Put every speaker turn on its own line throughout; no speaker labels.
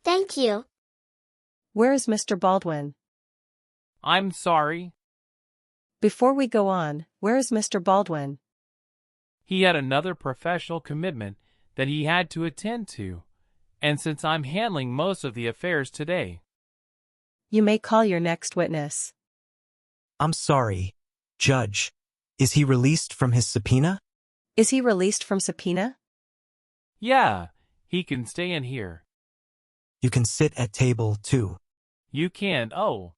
Thank you.
Where is Mr. Baldwin?
I'm sorry.
Before we go on, where is Mr. Baldwin?
He had another professional commitment that he had to attend to, and since I'm handling most of the affairs today.
You may call your next witness.
I'm sorry, Judge. Is he released from his subpoena?
Is he released from subpoena?
Yeah, he can stay in here.
You can sit at table 2.
You can, oh.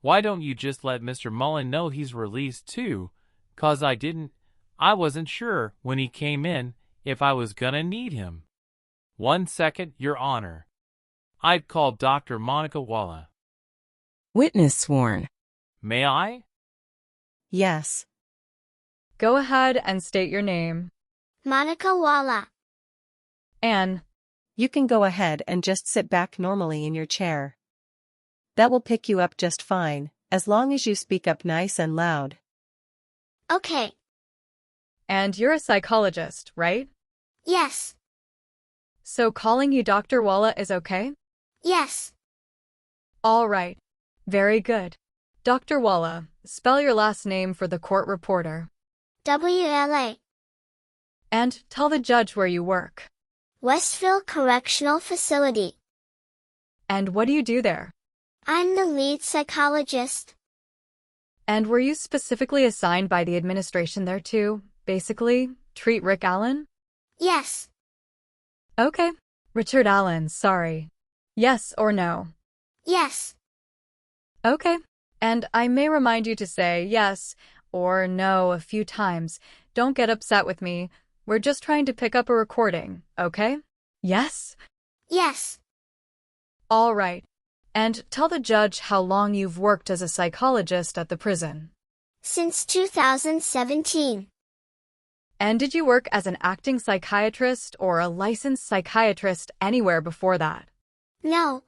Why don't you just let Mr. Mullen know he's released too? 'Cause I wasn't sure when he came in if I was gonna need him. 1 second, Your Honor. I'd call Dr. Monica Walla.
Witness sworn.
May I?
Yes.
Go ahead and state your name.
Monica Walla.
Anne.
You can go ahead and just sit back normally in your chair. That will pick you up just fine, as long as you speak up nice and loud.
Okay.
And you're a psychologist, right?
Yes.
So calling you Dr. Walla is okay?
Yes.
All right. Very good. Dr. Walla, spell your last name for the court reporter.
WLA.
And tell the judge where you work.
Westville Correctional Facility.
And what do you do there?
I'm the lead psychologist.
And were you specifically assigned by the administration there to, basically, treat Rick Allen?
Yes.
Okay. Richard Allen, sorry. Yes or no?
Yes.
Okay. And I may remind you to say yes or no a few times. Don't get upset with me. We're just trying to pick up a recording, okay? Yes?
Yes.
All right. And tell the judge how long you've worked as a psychologist at the prison.
Since 2017.
And did you work as an acting psychiatrist or a licensed psychiatrist anywhere before that?
No.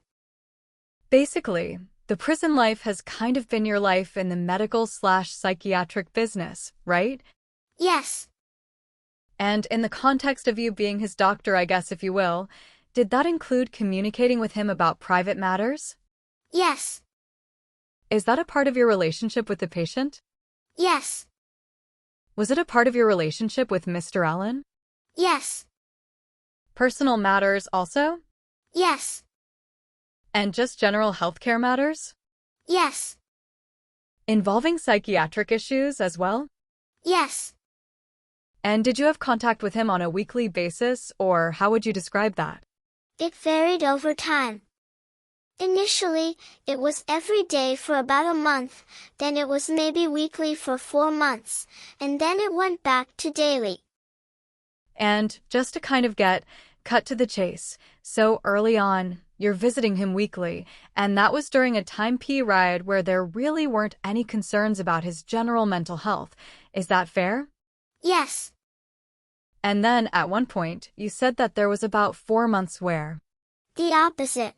Basically, the prison life has kind of been your life in the medical/psychiatric business, right?
Yes.
And in the context of you being his doctor, I guess, if you will, did that include communicating with him about private matters?
Yes.
Is that a part of your relationship with the patient?
Yes.
Was it a part of your relationship with Mr. Allen?
Yes.
Personal matters also?
Yes.
And just general healthcare matters?
Yes.
Involving psychiatric issues as well?
Yes.
And did you have contact with him on a weekly basis, or how would you describe that?
It varied over time. Initially, it was every day for about a month, then it was maybe weekly for 4 months, and then it went back to daily.
And just to kind of get cut to the chase, so early on, you're visiting him weekly, and that was during a time period where there really weren't any concerns about his general mental health. Is that fair?
Yes.
And then, at one point, you said that there was about 4 months where...
The opposite.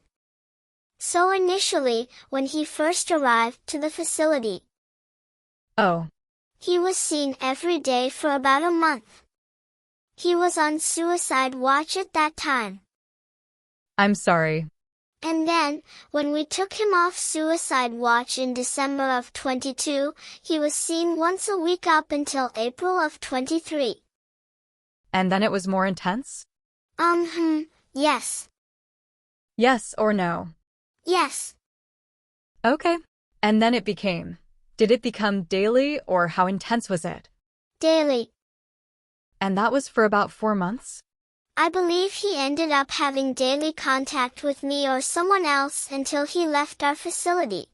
So initially, when he first arrived to the facility.
Oh.
He was seen every day for about a month. He was on suicide watch at that time.
I'm sorry.
And then, when we took him off suicide watch in December of 22, he was seen once a week up until April of 23.
And then it was more intense?
Yes.
Yes or no?
Yes.
Okay. And then it became. Did it become daily, or how intense was it?
Daily.
And that was for about 4 months?
I believe he ended up having daily contact with me or someone else until he left our facility.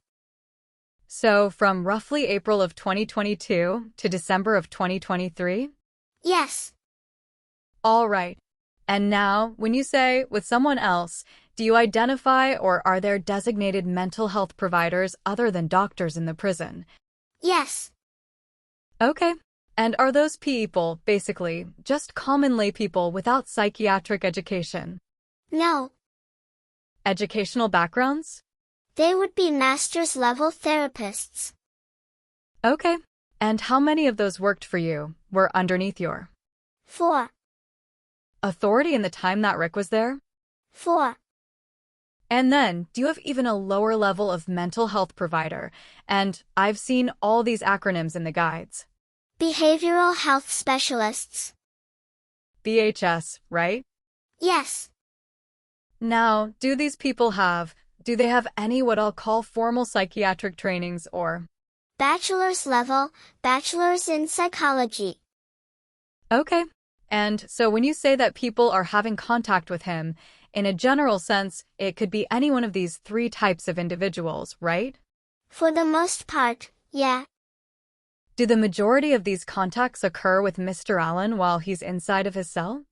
So, from roughly April of 2022 to December of 2023?
Yes.
All right. And now, when you say with someone else, do you identify or are there designated mental health providers other than doctors in the prison?
Yes.
Okay. And are those people, basically, just common lay people without psychiatric education?
No.
Educational backgrounds?
They would be master's level therapists.
Okay. And how many of those worked for you, were underneath your
4.
authority in the time that Rick was there?
4.
And then, do you have even a lower level of mental health provider? And I've seen all these acronyms in the guides.
Behavioral health specialists.
BHS, right?
Yes.
Now, do they have any what I'll call formal psychiatric trainings or?
Bachelor's level, bachelor's in psychology.
Okay. And so when you say that people are having contact with him, in a general sense, it could be any one of these 3 types of individuals, right?
For the most part, yeah.
Do the majority of these contacts occur with Mr. Allen while he's inside of his cell?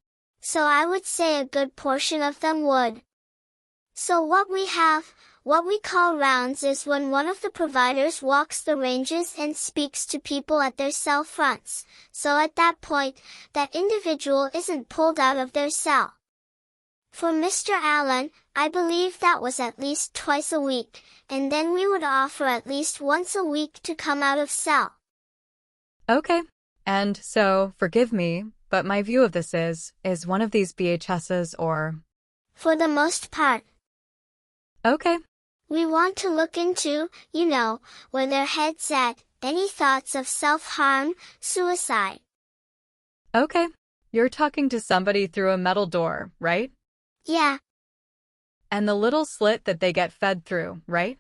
So I would say a good portion of them would. So what we call rounds is when one of the providers walks the ranges and speaks to people at their cell fronts. So at that point, that individual isn't pulled out of their cell. For Mr. Allen, I believe that was at least twice a week, and then we would offer at least once a week to come out of cell.
Okay. And so, forgive me, but my view of this is one of these BHSs or?
For the most part.
Okay.
We want to look into, where their head's at, any thoughts of self-harm, suicide.
Okay. You're talking to somebody through a metal door, right?
Yeah.
And the little slit that they get fed through, right?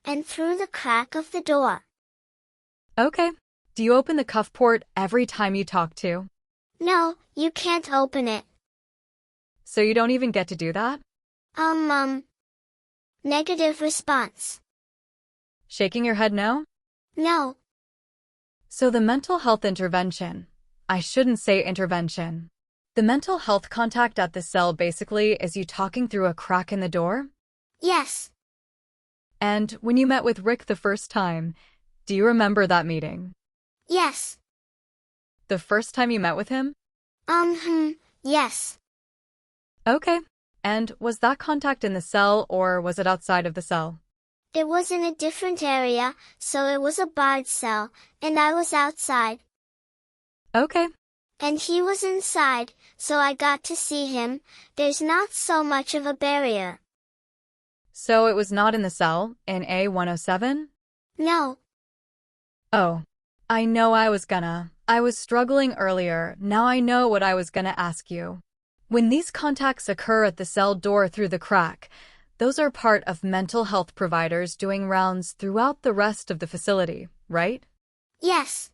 And through the crack of the door.
Okay. Do you open the cuff port every time you talk to?
No, you can't open it.
So you don't even get to do that?
Negative response.
Shaking your head no?
No.
So the mental health intervention. I shouldn't say intervention. The mental health contact at the cell basically is you talking through a crack in the door?
Yes.
And when you met with Rick the first time, do you remember that meeting?
Yes.
The first time you met with him?
Yes.
Okay. And was that contact in the cell or was it outside of the cell?
It was in a different area, so it was a barred cell, and I was outside.
Okay.
And he was inside, so I got to see him. There's not so much of a barrier.
So it was not in the cell, in A107?
No.
Oh. I know I was struggling earlier, now I know what I was gonna ask you. When these contacts occur at the cell door through the crack, those are part of mental health providers doing rounds throughout the rest of the facility, right?
Yes.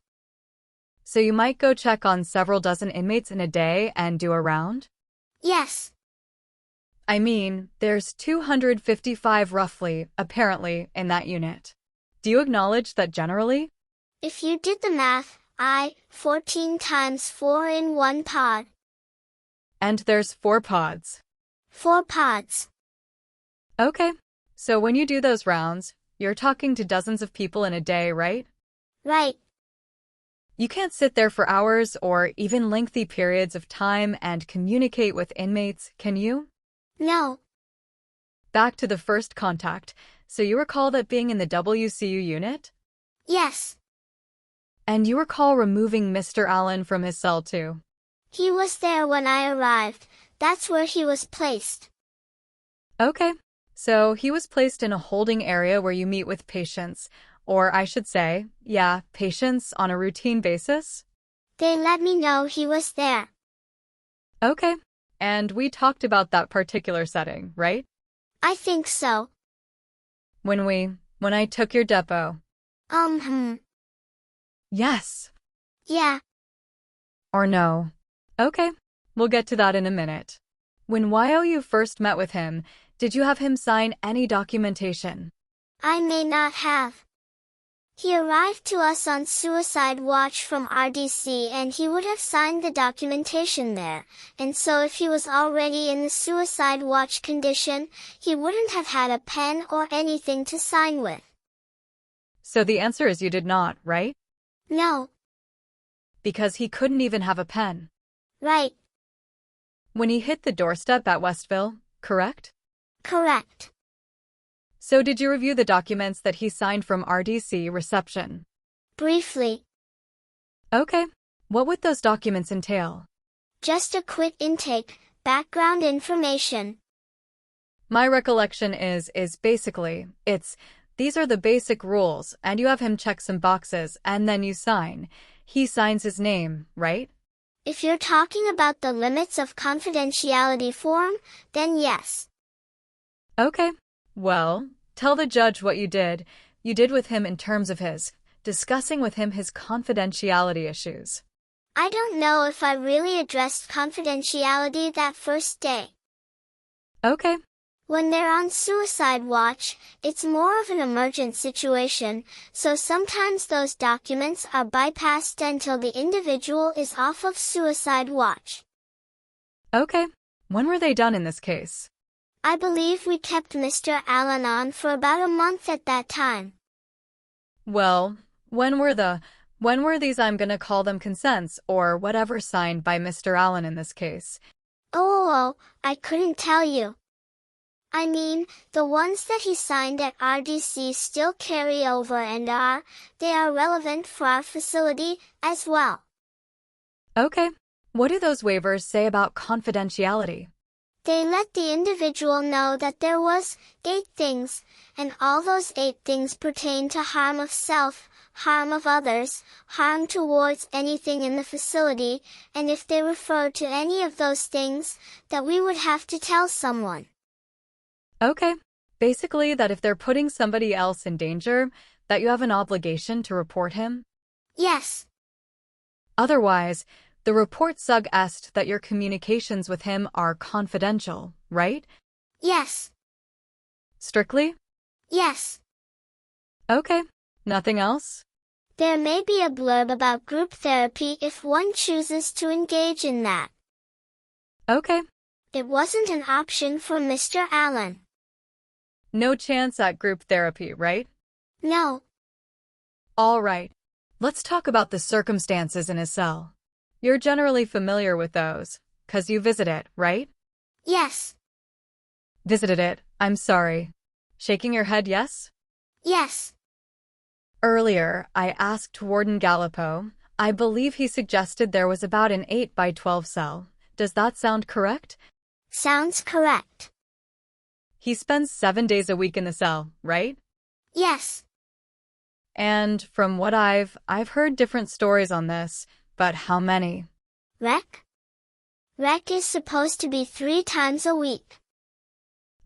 So you might go check on several dozen inmates in a day and do a round?
Yes.
I mean, there's 255 roughly, apparently, in that unit. Do you acknowledge that generally?
If you did the math, 14 times 4 in one pod.
And there's 4 pods.
4 pods.
Okay. So when you do those rounds, you're talking to dozens of people in a day, right?
Right.
You can't sit there for hours or even lengthy periods of time and communicate with inmates, can you?
No.
Back to the first contact. So you recall that being in the WCU unit?
Yes.
And you recall removing Mr. Allen from his cell too?
He was there when I arrived. That's where he was placed.
Okay. So he was placed in a holding area where you meet with patients, or I should say, patients on a routine basis?
They let me know he was there.
Okay. And we talked about that particular setting, right?
I think so.
When I took your depo. Yes.
Yeah.
Or no. Okay. We'll get to that in a minute. When YOU first met with him, did you have him sign any documentation?
I may not have. He arrived to us on suicide watch from RDC and he would have signed the documentation there, and so if he was already in the suicide watch condition, he wouldn't have had a pen or anything to sign with.
So the answer is you did not, right?
No.
Because he couldn't even have a pen.
Right.
When he hit the doorstep at Westville, correct?
Correct.
So did you review the documents that he signed from RDC reception?
Briefly.
Okay. What would those documents entail?
Just a quick intake, background information.
My recollection is basically, these are the basic rules, and you have him check some boxes, and then you sign. He signs his name, right?
If you're talking about the limits of confidentiality form, then yes.
Okay. Well, tell the judge what you did with him in terms of discussing with him his confidentiality issues.
I don't know if I really addressed confidentiality that first day.
Okay.
When they're on suicide watch, it's more of an emergent situation, so sometimes those documents are bypassed until the individual is off of suicide watch.
Okay. When were they done in this case?
I believe we kept Mr. Allen on for about a month at that time.
Well, when were these, I'm gonna call them consents, or whatever, signed by Mr. Allen in this case?
Oh, I couldn't tell you. I mean, the ones that he signed at RDC still carry over and they are relevant for our facility as well.
Okay. What do those waivers say about confidentiality?
They let the individual know that there was 8 things, and all those 8 things pertain to harm of self, harm of others, harm towards anything in the facility, and if they refer to any of those things, that we would have to tell someone.
Okay. Basically, that if they're putting somebody else in danger, that you have an obligation to report him?
Yes.
Otherwise, the report suggests that your communications with him are confidential, right?
Yes.
Strictly?
Yes.
Okay. Nothing else?
There may be a blurb about group therapy if one chooses to engage in that.
Okay.
It wasn't an option for Mr. Allen.
No chance at group therapy, right?
No.
All right. Let's talk about the circumstances in his cell. You're generally familiar with those, 'cause you visit it, right?
Yes.
Visited it, I'm sorry. Shaking your head, yes?
Yes.
Earlier, I asked Warden Gallipo. I believe he suggested there was about an 8 by 12 cell. Does that sound correct?
Sounds correct.
He spends 7 days a week in the cell, right?
Yes.
And from what I've heard different stories on this, but how many?
Rec? Rec is supposed to be 3 times a week.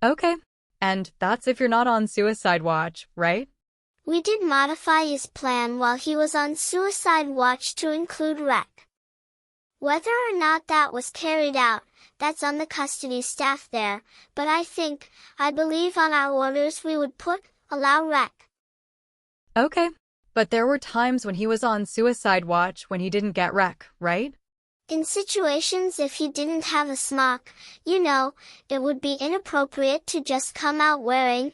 Okay. And that's if you're not on suicide watch, right?
We did modify his plan while he was on suicide watch to include rec. Whether or not that was carried out, that's on the custody staff there, but I believe on our orders we would allow rec.
Okay. But there were times when he was on suicide watch when he didn't get rec, right?
In situations if he didn't have a smock, it would be inappropriate to just come out wearing,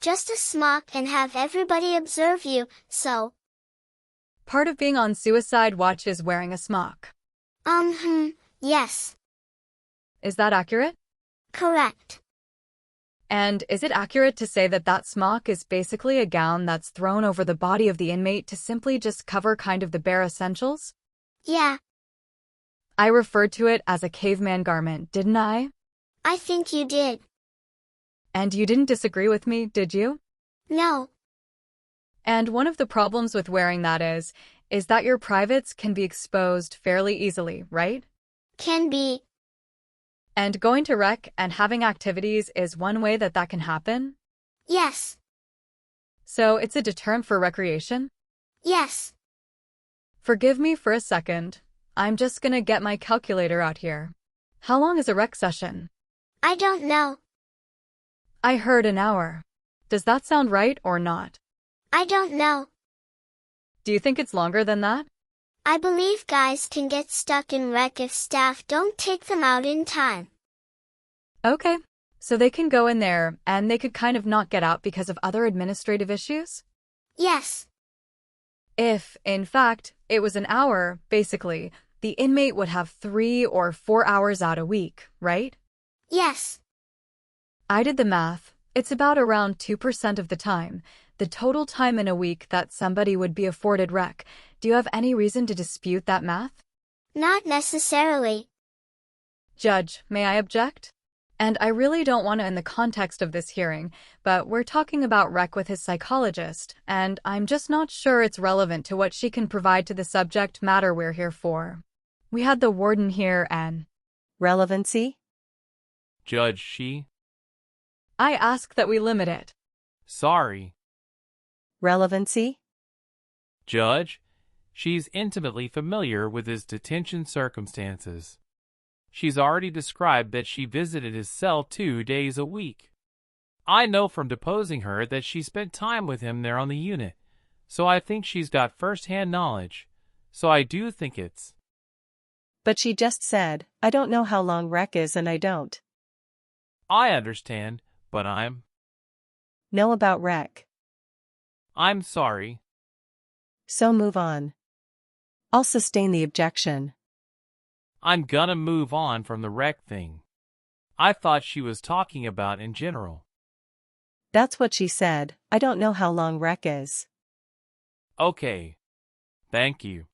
just a smock and have everybody observe you, so.
Part of being on suicide watch is wearing a smock.
Yes.
Is that accurate?
Correct.
And is it accurate to say that that smock is basically a gown that's thrown over the body of the inmate to simply just cover kind of the bare essentials?
Yeah.
I referred to it as a caveman garment, didn't I?
I think you did.
And you didn't disagree with me, did you?
No.
And one of the problems with wearing that is that your privates can be exposed fairly easily, right?
Can be.
And going to rec and having activities is one way that can happen?
Yes.
So it's a deterrent for recreation?
Yes.
Forgive me for a second. I'm just gonna get my calculator out here. How long is a rec session?
I don't know.
I heard an hour. Does that sound right or not?
I don't know.
Do you think it's longer than that?
I believe guys can get stuck in rec if staff don't take them out in time.
Okay. So they can go in there and they could kind of not get out because of other administrative issues?
Yes.
If, in fact, it was an hour, basically, the inmate would have 3 or 4 hours out a week, right?
Yes.
I did the math. It's about around 2% of the time, the total time in a week that somebody would be afforded rec. Do you have any reason to dispute that math?
Not necessarily.
Judge, may I object? And I really don't want to in the context of this hearing, but we're talking about Rec with his psychologist, and I'm just not sure it's relevant to what she can provide to the subject matter we're here for. We had the warden here and...
Relevancy?
Judge,
I ask that we limit it.
Sorry.
Relevancy?
Judge, she's intimately familiar with his detention circumstances. She's already described that she visited his cell 2 days a week. I know from deposing her that she spent time with him there on the unit, so I think she's got first-hand knowledge. So I do think it's...
But she just said, I don't know how long Rec is and I don't.
I understand, but I'm
Know about Rec.
sorry.
So move on. I'll sustain the objection.
I'm gonna move on from the Rec thing. I thought she was talking about in general.
That's what she said, I don't know how long Rec is.
Okay. Thank you.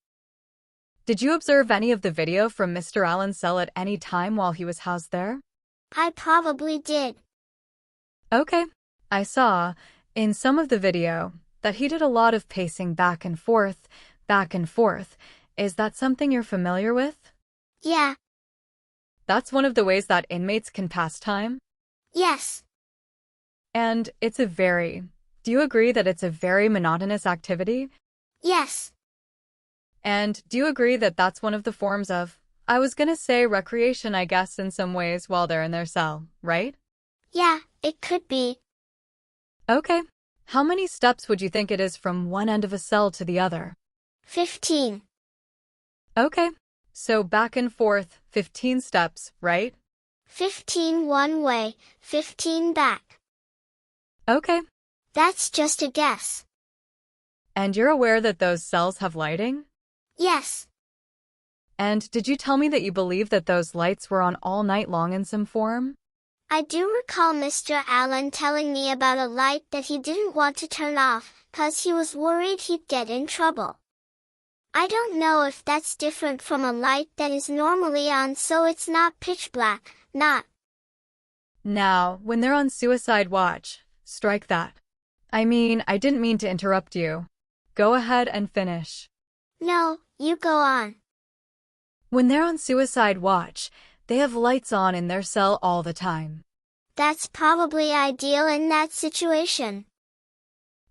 Did you observe any of the video from Mr. Allen's cell at any time while he was housed there?
I probably did.
Okay. I saw, in some of the video, that he did a lot of pacing back and forth, back and forth. Is that something you're familiar with?
Yeah.
That's one of the ways that inmates can pass time?
Yes.
And do you agree that it's a very monotonous activity?
Yes.
And do you agree that that's one of the forms of, I was gonna say recreation, I guess, in some ways while they're in their cell, right?
Yeah, it could be.
Okay. How many steps would you think it is from one end of a cell to the other?
15.
Okay. So back and forth, 15 steps, right?
15 one way, 15 back.
Okay.
That's just a guess.
And you're aware that those cells have lighting?
Yes.
And did you tell me that you believe that those lights were on all night long in some form?
I do recall Mr. Allen telling me about a light that he didn't want to turn off, 'cause he was worried he'd get in trouble. I don't know if that's different from a light that is normally on so it's not pitch black, not.
Now, when they're on suicide watch, strike that. I mean, I didn't mean to interrupt you. Go ahead and finish.
No, you go on.
When they're on suicide watch, they have lights on in their cell all the time.
That's probably ideal in that situation.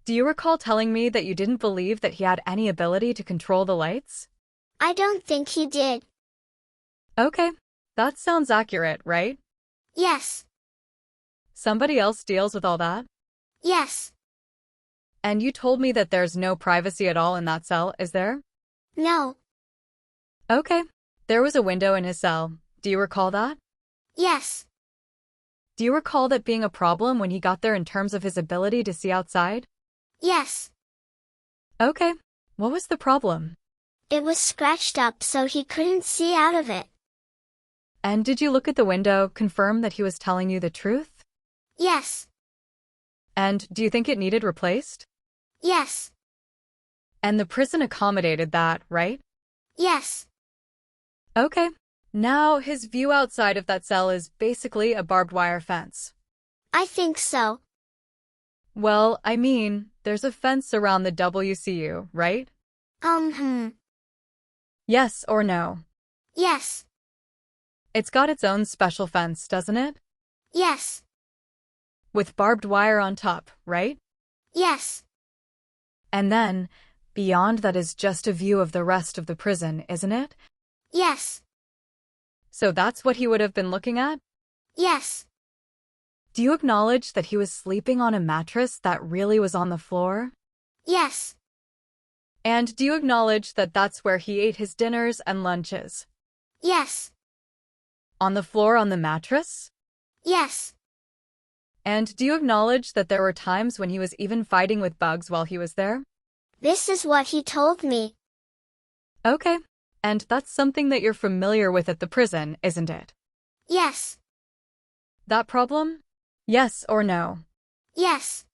Do you recall telling me that you didn't believe that he had any ability to control the lights?
I don't think he did.
Okay, that sounds accurate, right?
Yes.
Somebody else deals with all that?
Yes.
And you told me that there's no privacy at all in that cell, is there?
No.
Okay. There was a window in his cell. Do you recall that?
Yes.
Do you recall that being a problem when he got there in terms of his ability to see outside?
Yes.
Okay. What was the problem?
It was scratched up so he couldn't see out of it.
And did you look at the window, confirm that he was telling you the truth?
Yes.
And do you think it needed replaced?
Yes.
And the prison accommodated that, right?
Yes.
Okay. Now his view outside of that cell is basically a barbed wire fence.
I think so.
Well, I mean, there's a fence around the WCU, right? Yes or no?
Yes.
It's got its own special fence, doesn't it?
Yes.
With barbed wire on top, right?
Yes.
And then, beyond that is just a view of the rest of the prison, isn't it?
Yes.
So that's what he would have been looking at?
Yes.
Do you acknowledge that he was sleeping on a mattress that really was on the floor?
Yes.
And do you acknowledge that that's where he ate his dinners and lunches?
Yes.
On the floor on the mattress?
Yes.
And do you acknowledge that there were times when he was even fighting with bugs while he was there?
This is what he told me.
Okay. And that's something that you're familiar with at the prison, isn't it?
Yes.
That problem? Yes or no?
Yes.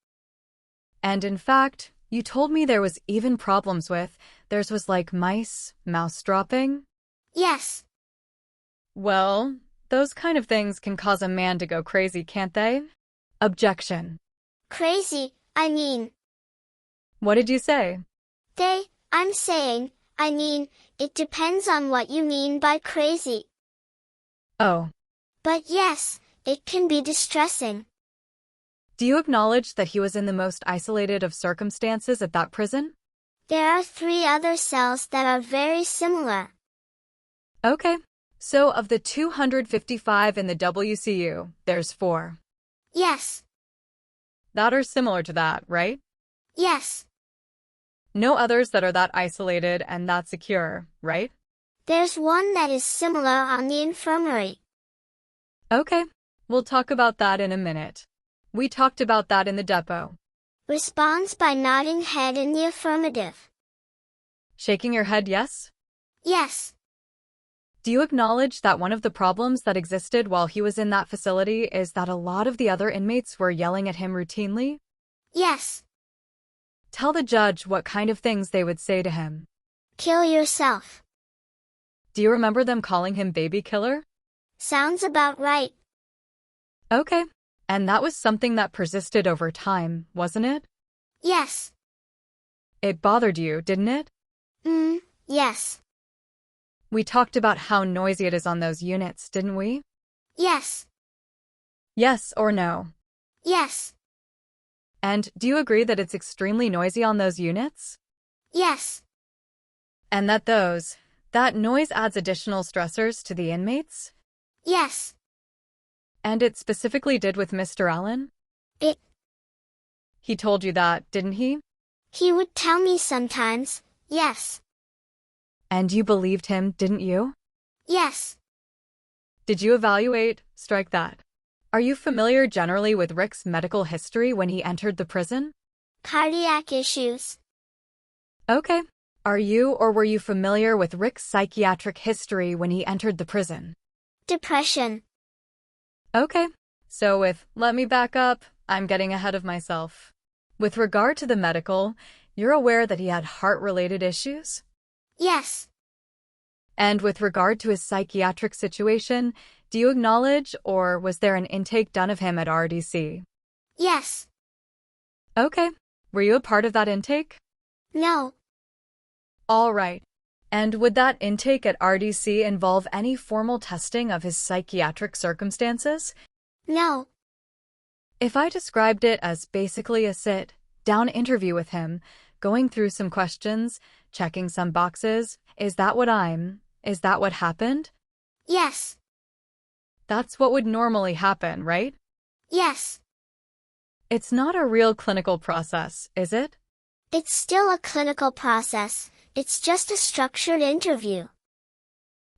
And in fact, you told me there was even problems with, theirs was like mouse dropping?
Yes.
Well, Those kind of things can cause a man to go crazy, can't they? Objection.
Crazy,
What did you say?
I'm saying, it depends on what you mean by crazy.
Oh.
But yes, it can be distressing.
Do you acknowledge that he was in the most isolated of circumstances at that prison?
There are 3 other cells that are very similar.
Okay. So of the 255 in the WCU, there's 4.
Yes.
That are similar to that, right?
Yes.
No others that are that isolated and that secure, right?
There's one that is similar on the infirmary.
Okay. We'll talk about that in a minute. We talked about that in the depot.
Responds by nodding head in the affirmative.
Shaking your head yes?
Yes.
Do you acknowledge that one of the problems that existed while he was in that facility is that a lot of the other inmates were yelling at him routinely?
Yes.
Tell the judge what kind of things they would say to him.
Kill yourself.
Do you remember them calling him baby killer?
Sounds about right.
Okay. And that was something that persisted over time, wasn't it?
Yes.
It bothered you, didn't it?
Yes.
We talked about how noisy it is on those units, didn't we?
Yes.
Yes or no?
Yes.
And do you agree that it's extremely noisy on those units?
Yes.
And that noise adds additional stressors to the inmates?
Yes.
And it specifically did with Mr. Allen? He told you that, didn't he?
He would tell me sometimes, yes.
And you believed him, didn't you?
Yes.
Did you evaluate, strike that? Are you familiar generally with Rick's medical history when he entered the prison?
Cardiac issues.
Okay. Are you or were you familiar with Rick's psychiatric history when he entered the prison?
Depression.
Okay. So let me back up, I'm getting ahead of myself. With regard to the medical, you're aware that he had heart-related issues?
Yes.
And with regard to his psychiatric situation, do you acknowledge or was there an intake done of him at RDC?
Yes.
Okay. Were you a part of that intake?
No.
All right. And would that intake at RDC involve any formal testing of his psychiatric circumstances?
No.
If I described it as basically a sit-down interview with him, going through some questions, checking some boxes, is that what happened?
Yes.
That's what would normally happen, right?
Yes.
It's not a real clinical process, is it?
It's still a clinical process. It's just a structured interview.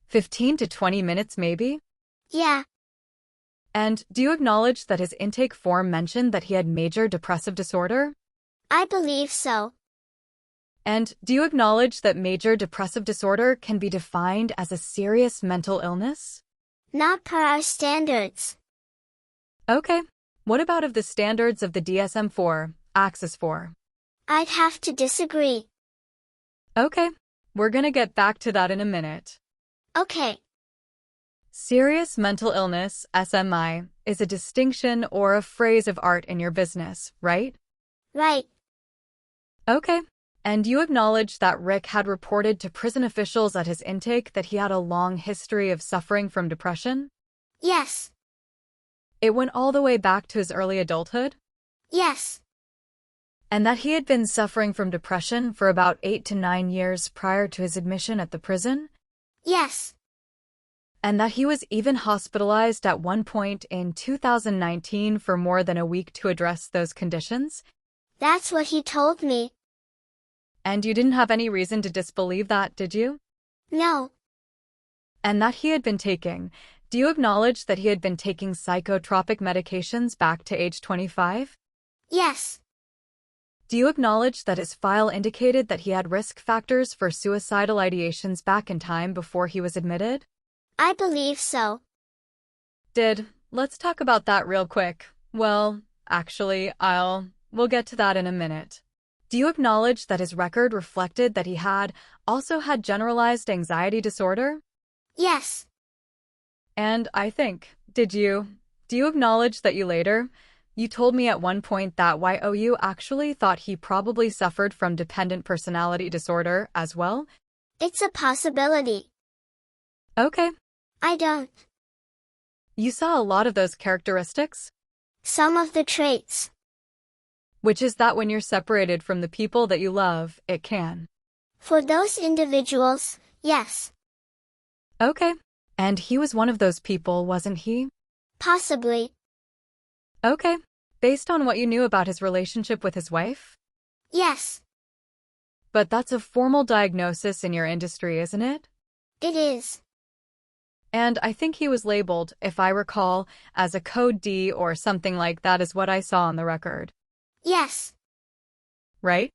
15 to 20 minutes maybe?
Yeah.
And do you acknowledge that his intake form mentioned that he had major depressive disorder?
I believe so.
And do you acknowledge that major depressive disorder can be defined as a serious mental illness?
Not per our standards.
Okay. What about of the standards of the DSM-4, Axis 4?
I'd have to disagree.
Okay. We're gonna get back to that in a minute.
Okay.
Serious mental illness, SMI, is a distinction or a phrase of art in your business, right?
Right.
Okay. And you acknowledge that Rick had reported to prison officials at his intake that he had a long history of suffering from depression?
Yes.
It went all the way back to his early adulthood?
Yes.
And that he had been suffering from depression for about 8 to 9 years prior to his admission at the prison?
Yes.
And that he was even hospitalized at one point in 2019 for more than a week to address those conditions?
That's what he told me.
And you didn't have any reason to disbelieve that, did you?
No.
And that he had been taking. Do you acknowledge that he had been taking psychotropic medications back to age 25?
Yes.
Do you acknowledge that his file indicated that he had risk factors for suicidal ideations back in time before he was admitted?
I believe so.
Let's talk about that real quick. Well, actually, we'll get to that in a minute. Do you acknowledge that his record reflected that he also had generalized anxiety disorder?
Yes.
And I think, do you acknowledge that you told me at one point that you actually thought he probably suffered from dependent personality disorder as well?
It's a possibility.
Okay.
I don't.
You saw a lot of those characteristics?
Some of the traits.
Which is that when you're separated from the people that you love, it can.
For those individuals, yes.
Okay. And he was one of those people, wasn't he?
Possibly.
Okay. Based on what you knew about his relationship with his wife?
Yes.
But that's a formal diagnosis in your industry, isn't it?
It is.
And I think he was labeled, if I recall, as a Code D or something like that is what I saw on the record.
Yes.
Right?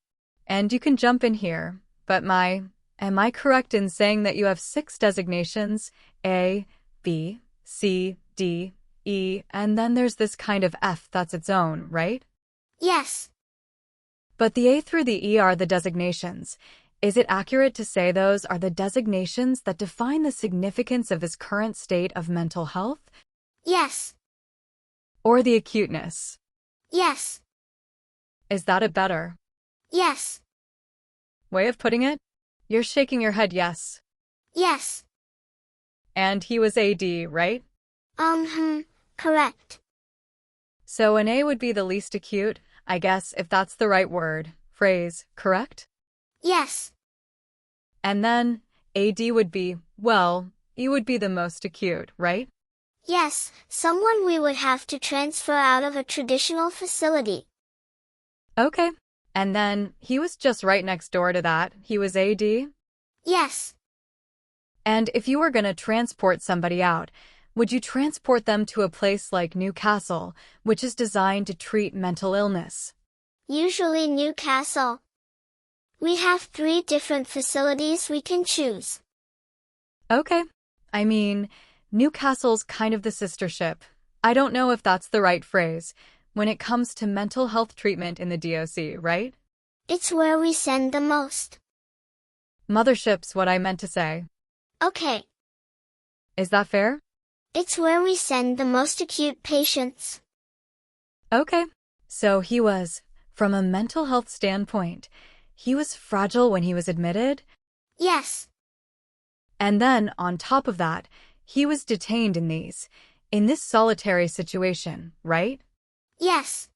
And you can jump in here, but am I correct in saying that you have 6 designations, A, B, C, D, E, and then there's this kind of F that's its own, right?
Yes.
But the A through the E are the designations. Is it accurate to say those are the designations that define the significance of his current state of mental health?
Yes.
Or the acuteness?
Yes.
Is that a better
Yes.
way of putting it? You're shaking your head yes.
Yes.
And he was AD, right?
Correct.
So an A would be the least acute, I guess, if that's the right phrase, correct?
Yes.
And then AD would be, well, he would be the most acute, right?
Yes, someone we would have to transfer out of a traditional facility.
Okay. And then he was just right next door to that. He was AD?
Yes.
And if you were going to transport somebody out, would you transport them to a place like Newcastle, which is designed to treat mental illness?
Usually Newcastle. We have 3 different facilities we can choose.
Okay. I mean, Newcastle's kind of the sister ship. I don't know if that's the right phrase, when it comes to mental health treatment in the DOC, right?
It's where we send the most.
Mothership's what I meant to say.
Okay.
Is that fair?
It's where we send the most acute patients.
Okay. So he was, from a mental health standpoint, he was fragile when he was admitted?
Yes.
And then, on top of that, he was detained in this solitary situation, right?
Yes.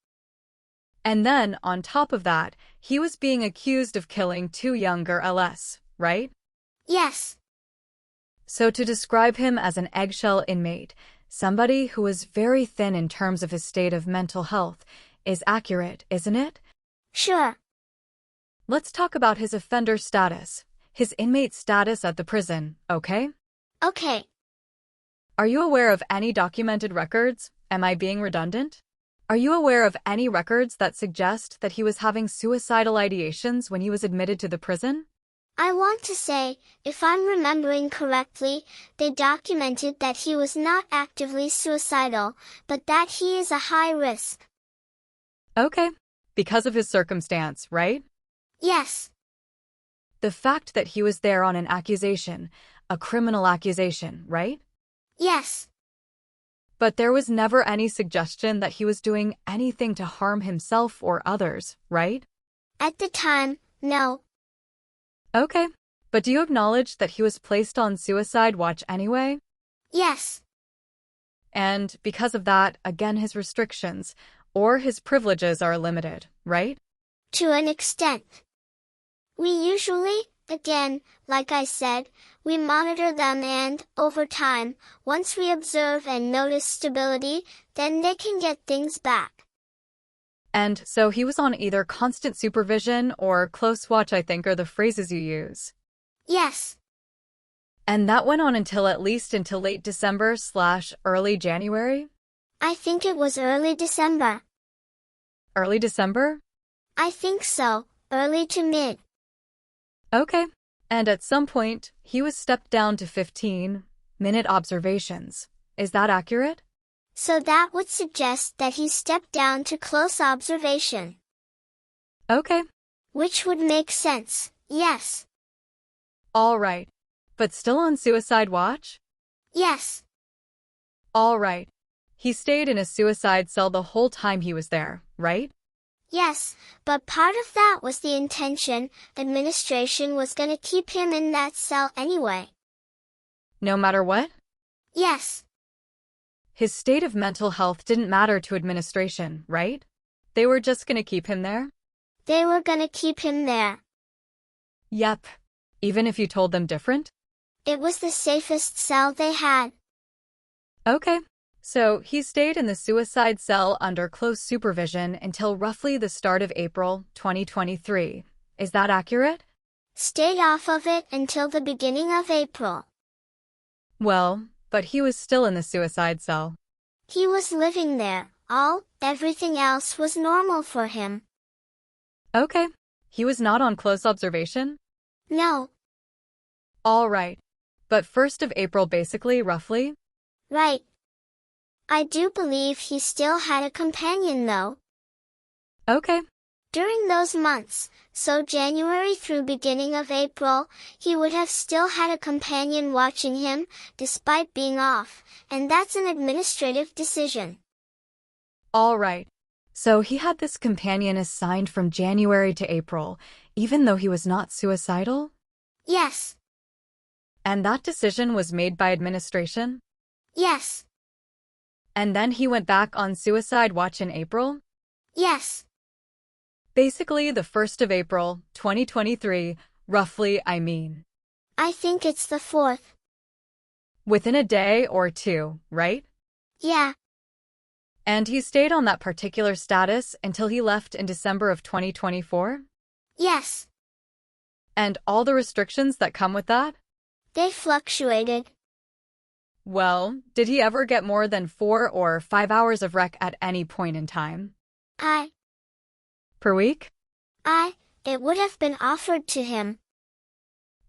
And then, on top of that, he was being accused of killing 2 younger LS, right?
Yes.
So to describe him as an eggshell inmate, somebody who was very thin in terms of his state of mental health, is accurate, isn't it?
Sure.
Let's talk about his offender status, his inmate status at the prison, okay?
Okay.
Are you aware of any documented records? Am I being redundant? Are you aware of any records that suggest that he was having suicidal ideations when he was admitted to the prison?
I want to say, if I'm remembering correctly, they documented that he was not actively suicidal, but that he is a high risk.
Okay. Because of his circumstance, right?
Yes.
The fact that he was there on an accusation, a criminal accusation, right?
Yes.
But there was never any suggestion that he was doing anything to harm himself or others, right?
At the time, no.
Okay. But do you acknowledge that he was placed on suicide watch anyway?
Yes.
And because of that, again, his restrictions or his privileges are limited, right?
To an extent. We usually, again, like I said, we monitor them and, over time, once we observe and notice stability, then they can get things back.
And so he was on either constant supervision or close watch, I think, are the phrases you use.
Yes.
And that went on until late December/early January?
I think it was early December.
Early December?
I think so, early to mid.
Okay. And at some point, he was stepped down to 15-minute observations. Is that accurate?
So that would suggest that he stepped down to close observation.
Okay.
Which would make sense, yes.
All right. But still on suicide watch?
Yes.
All right. He stayed in a suicide cell the whole time he was there, right?
Yes, but part of that was the intention. Administration was gonna keep him in that cell anyway.
No matter what?
Yes.
His state of mental health didn't matter to administration, right? They were just gonna keep him there?
They were gonna keep him there.
Yep. Even if you told them different?
It was the safest cell they had.
Okay. So he stayed in the suicide cell under close supervision until roughly the start of April 2023. Is that accurate?
Stayed off of it until the beginning of April.
Well, but he was still in the suicide cell.
He was living there. Everything else was normal for him.
Okay. He was not on close observation?
No.
All right. But 1st of April basically, roughly?
Right. I do believe he still had a companion though.
Okay.
During those months, so January through beginning of April, he would have still had a companion watching him, despite being off, and that's an administrative decision.
All right. So he had this companion assigned from January to April, even though he was not suicidal?
Yes.
And that decision was made by administration?
Yes.
And then he went back on suicide watch in April?
Yes.
Basically the 1st of April, 2023, roughly, I mean.
I think it's the 4th.
Within a day or two, right?
Yeah.
And he stayed on that particular status until he left in December of 2024?
Yes.
And all the restrictions that come with that?
They fluctuated.
Well, did he ever get more than 4 or 5 hours of rec at any point in time? Per week?
It would have been offered to him.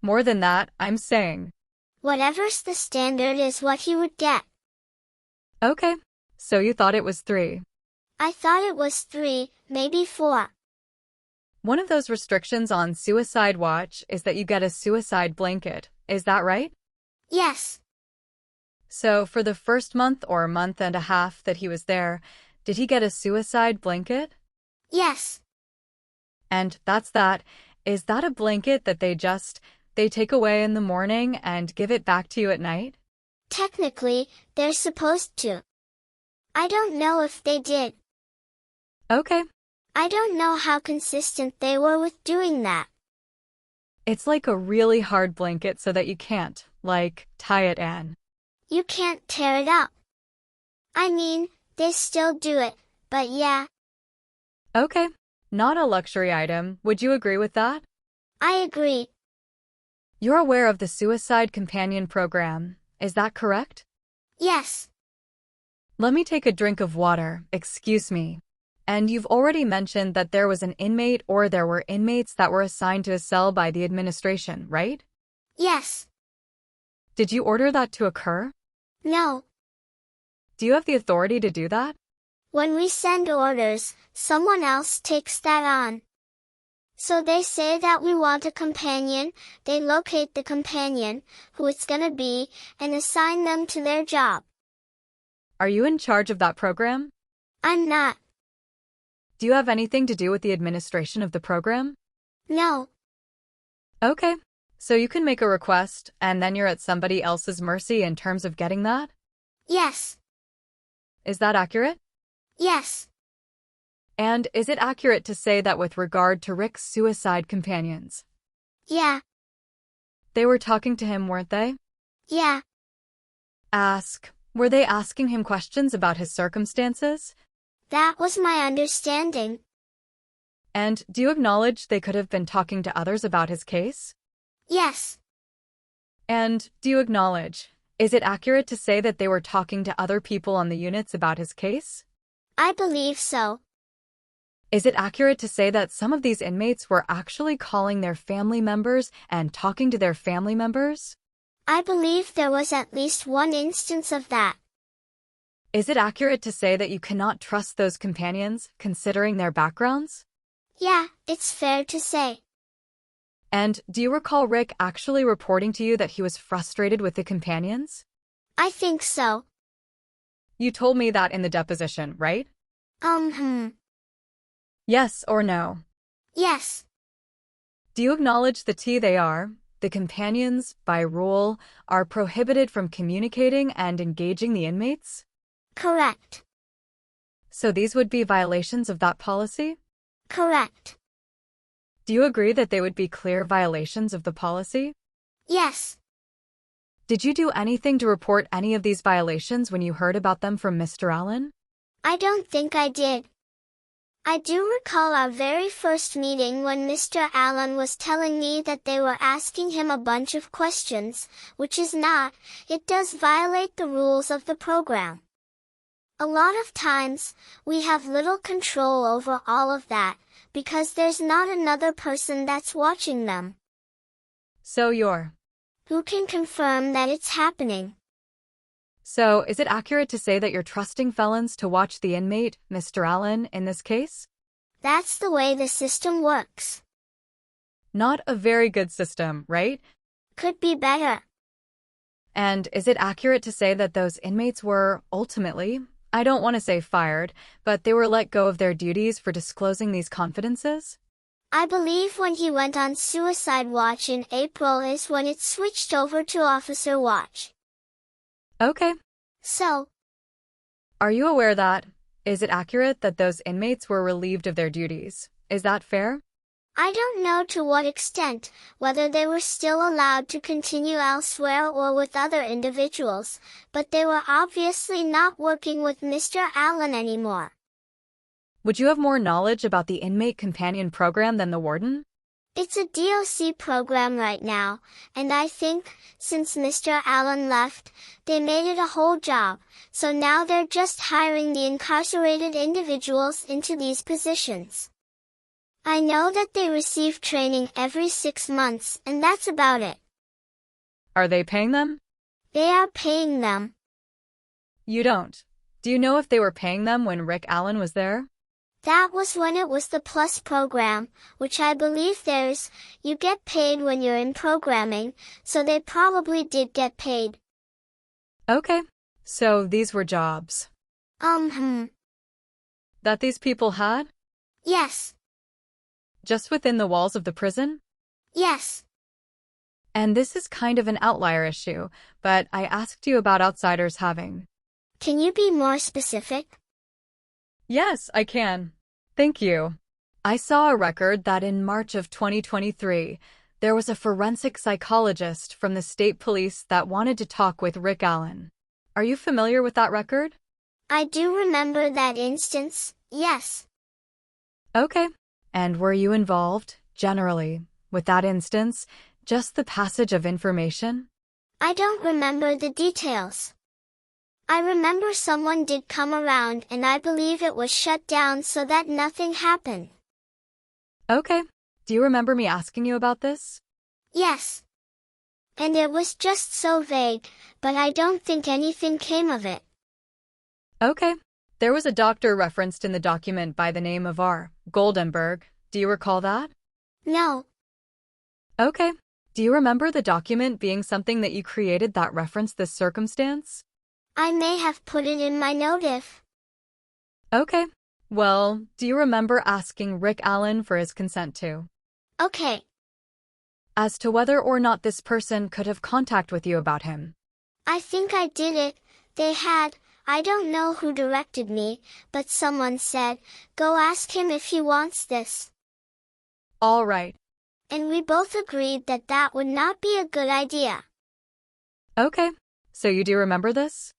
More than that, I'm saying.
Whatever's the standard is what he would get.
Okay. So you thought it was 3.
I thought it was 3, maybe 4.
One of those restrictions on suicide watch is that you get a suicide blanket. Is that right?
Yes.
So for the first month or month and a half that he was there, did he get a suicide blanket?
Yes.
And that's that. Is that a blanket that they take away in the morning and give it back to you at night?
Technically, they're supposed to. I don't know if they did.
Okay.
I don't know how consistent they were with doing that.
It's like a really hard blanket so that you can't, tie it in.
You can't tear it up. I mean, they still do it, but yeah.
Okay. Not a luxury item. Would you agree with that?
I agree.
You're aware of the Suicide Companion Program, is that correct?
Yes.
Let me take a drink of water, excuse me. And you've already mentioned that there was an inmate or there were inmates that were assigned to a cell by the administration, right?
Yes.
Did you order that to occur?
No.
Do you have the authority to do that?
When we send orders, someone else takes that on. So they say that we want a companion, they locate the companion, who it's gonna be, and assign them to their job.
Are you in charge of that program?
I'm not.
Do you have anything to do with the administration of the program?
No.
Okay. So you can make a request, and then you're at somebody else's mercy in terms of getting that?
Yes.
Is that accurate?
Yes.
And is it accurate to say that with regard to Rick's suicide companions?
Yeah.
They were talking to him, weren't they?
Yeah.
Were they asking him questions about his circumstances?
That was my understanding.
And do you acknowledge they could have been talking to others about his case?
Yes.
And do you acknowledge, is it accurate to say that they were talking to other people on the units about his case?
I believe so.
Is it accurate to say that some of these inmates were actually calling their family members and talking to their family members?
I believe there was at least one instance of that.
Is it accurate to say that you cannot trust those companions, considering their backgrounds?
Yeah, it's fair to say.
And do you recall Rick actually reporting to you that he was frustrated with the companions?
I think so.
You told me that in the deposition, right? Yes or no?
Yes.
Do you acknowledge the the companions, by rule, are prohibited from communicating and engaging the inmates?
Correct.
So these would be violations of that policy?
Correct.
Do you agree that they would be clear violations of the policy?
Yes.
Did you do anything to report any of these violations when you heard about them from Mr. Allen?
I don't think I did. I do recall our very first meeting when Mr. Allen was telling me that they were asking him a bunch of questions, which is not, it does violate the rules of the program. A lot of times, we have little control over all of that, because there's not another person that's watching them.
So you're...
Who can confirm that it's happening?
So, is it accurate to say that you're trusting felons to watch the inmate, Mr. Allen, in this case?
That's the way the system works.
Not a very good system, right?
Could be better.
And is it accurate to say that those inmates were, ultimately, I don't want to say fired, but they were let go of their duties for disclosing these confidences?
I believe when he went on suicide watch in April is when it switched over to officer watch.
Okay.
So,
are you aware that, is it accurate that those inmates were relieved of their duties? Is that fair?
I don't know to what extent, whether they were still allowed to continue elsewhere or with other individuals, but they were obviously not working with Mr. Allen anymore.
Would you have more knowledge about the inmate companion program than the warden?
It's a DOC program right now, and I think, since Mr. Allen left, they made it a whole job, so now they're just hiring the incarcerated individuals into these positions. I know that they receive training every 6 months, and that's about it.
Are they paying them?
They are paying them.
You don't. Do you know if they were paying them when Rick Allen was there?
That was when it was the Plus program, which I believe you get paid when you're in programming, so they probably did get paid.
Okay. So these were jobs. That these people had?
Yes.
Just within the walls of the prison?
Yes.
And this is kind of an outlier issue, but I asked you about outsiders having.
Can you be more specific?
Yes, I can. Thank you. I saw a record that in March of 2023, there was a forensic psychologist from the state police that wanted to talk with Rick Allen. Are you familiar with that record?
I do remember that instance, yes.
Okay. And were you involved, generally, with that instance, just the passage of information?
I don't remember the details. I remember someone did come around and I believe it was shut down so that nothing happened.
Okay. Do you remember me asking you about this?
Yes. And it was just so vague, but I don't think anything came of it.
Okay. There was a doctor referenced in the document by the name of R. Goldenberg. Do you recall that?
No.
Okay. Do you remember the document being something that you created that referenced this circumstance?
I may have put it in my notif.
Okay. Well, do you remember asking Rick Allen for his consent to?
Okay.
As to whether or not this person could have contact with you about him?
I think I did it. They had. I don't know who directed me, but someone said, go ask him if he wants this.
All right.
And we both agreed that that would not be a good idea.
Okay. So you do remember this?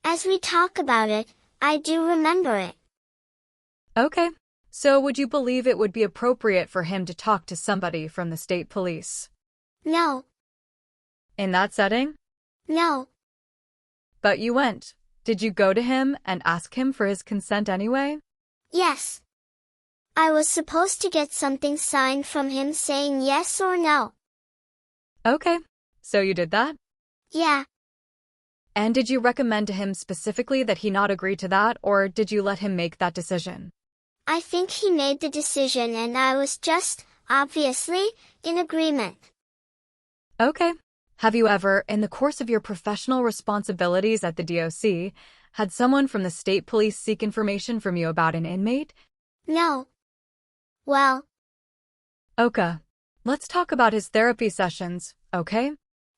As we talk about it, I do remember it.
Okay. So would you believe it would be appropriate for him to talk to somebody from the state police?
No.
In that setting?
No.
But you went. Did you go to him and ask him for his consent anyway?
Yes. I was supposed to get something signed from him saying yes or no.
Okay. So you did that?
Yeah.
And did you recommend to him specifically that he not agree to that, or did you let him make that decision?
I think he made the decision and I was just, obviously, in agreement.
Okay. Have you ever, in the course of your professional responsibilities at the DOC, Had someone from the state police seek information from you about an inmate?
No. Well,
Okay. Let's talk about his therapy sessions, okay?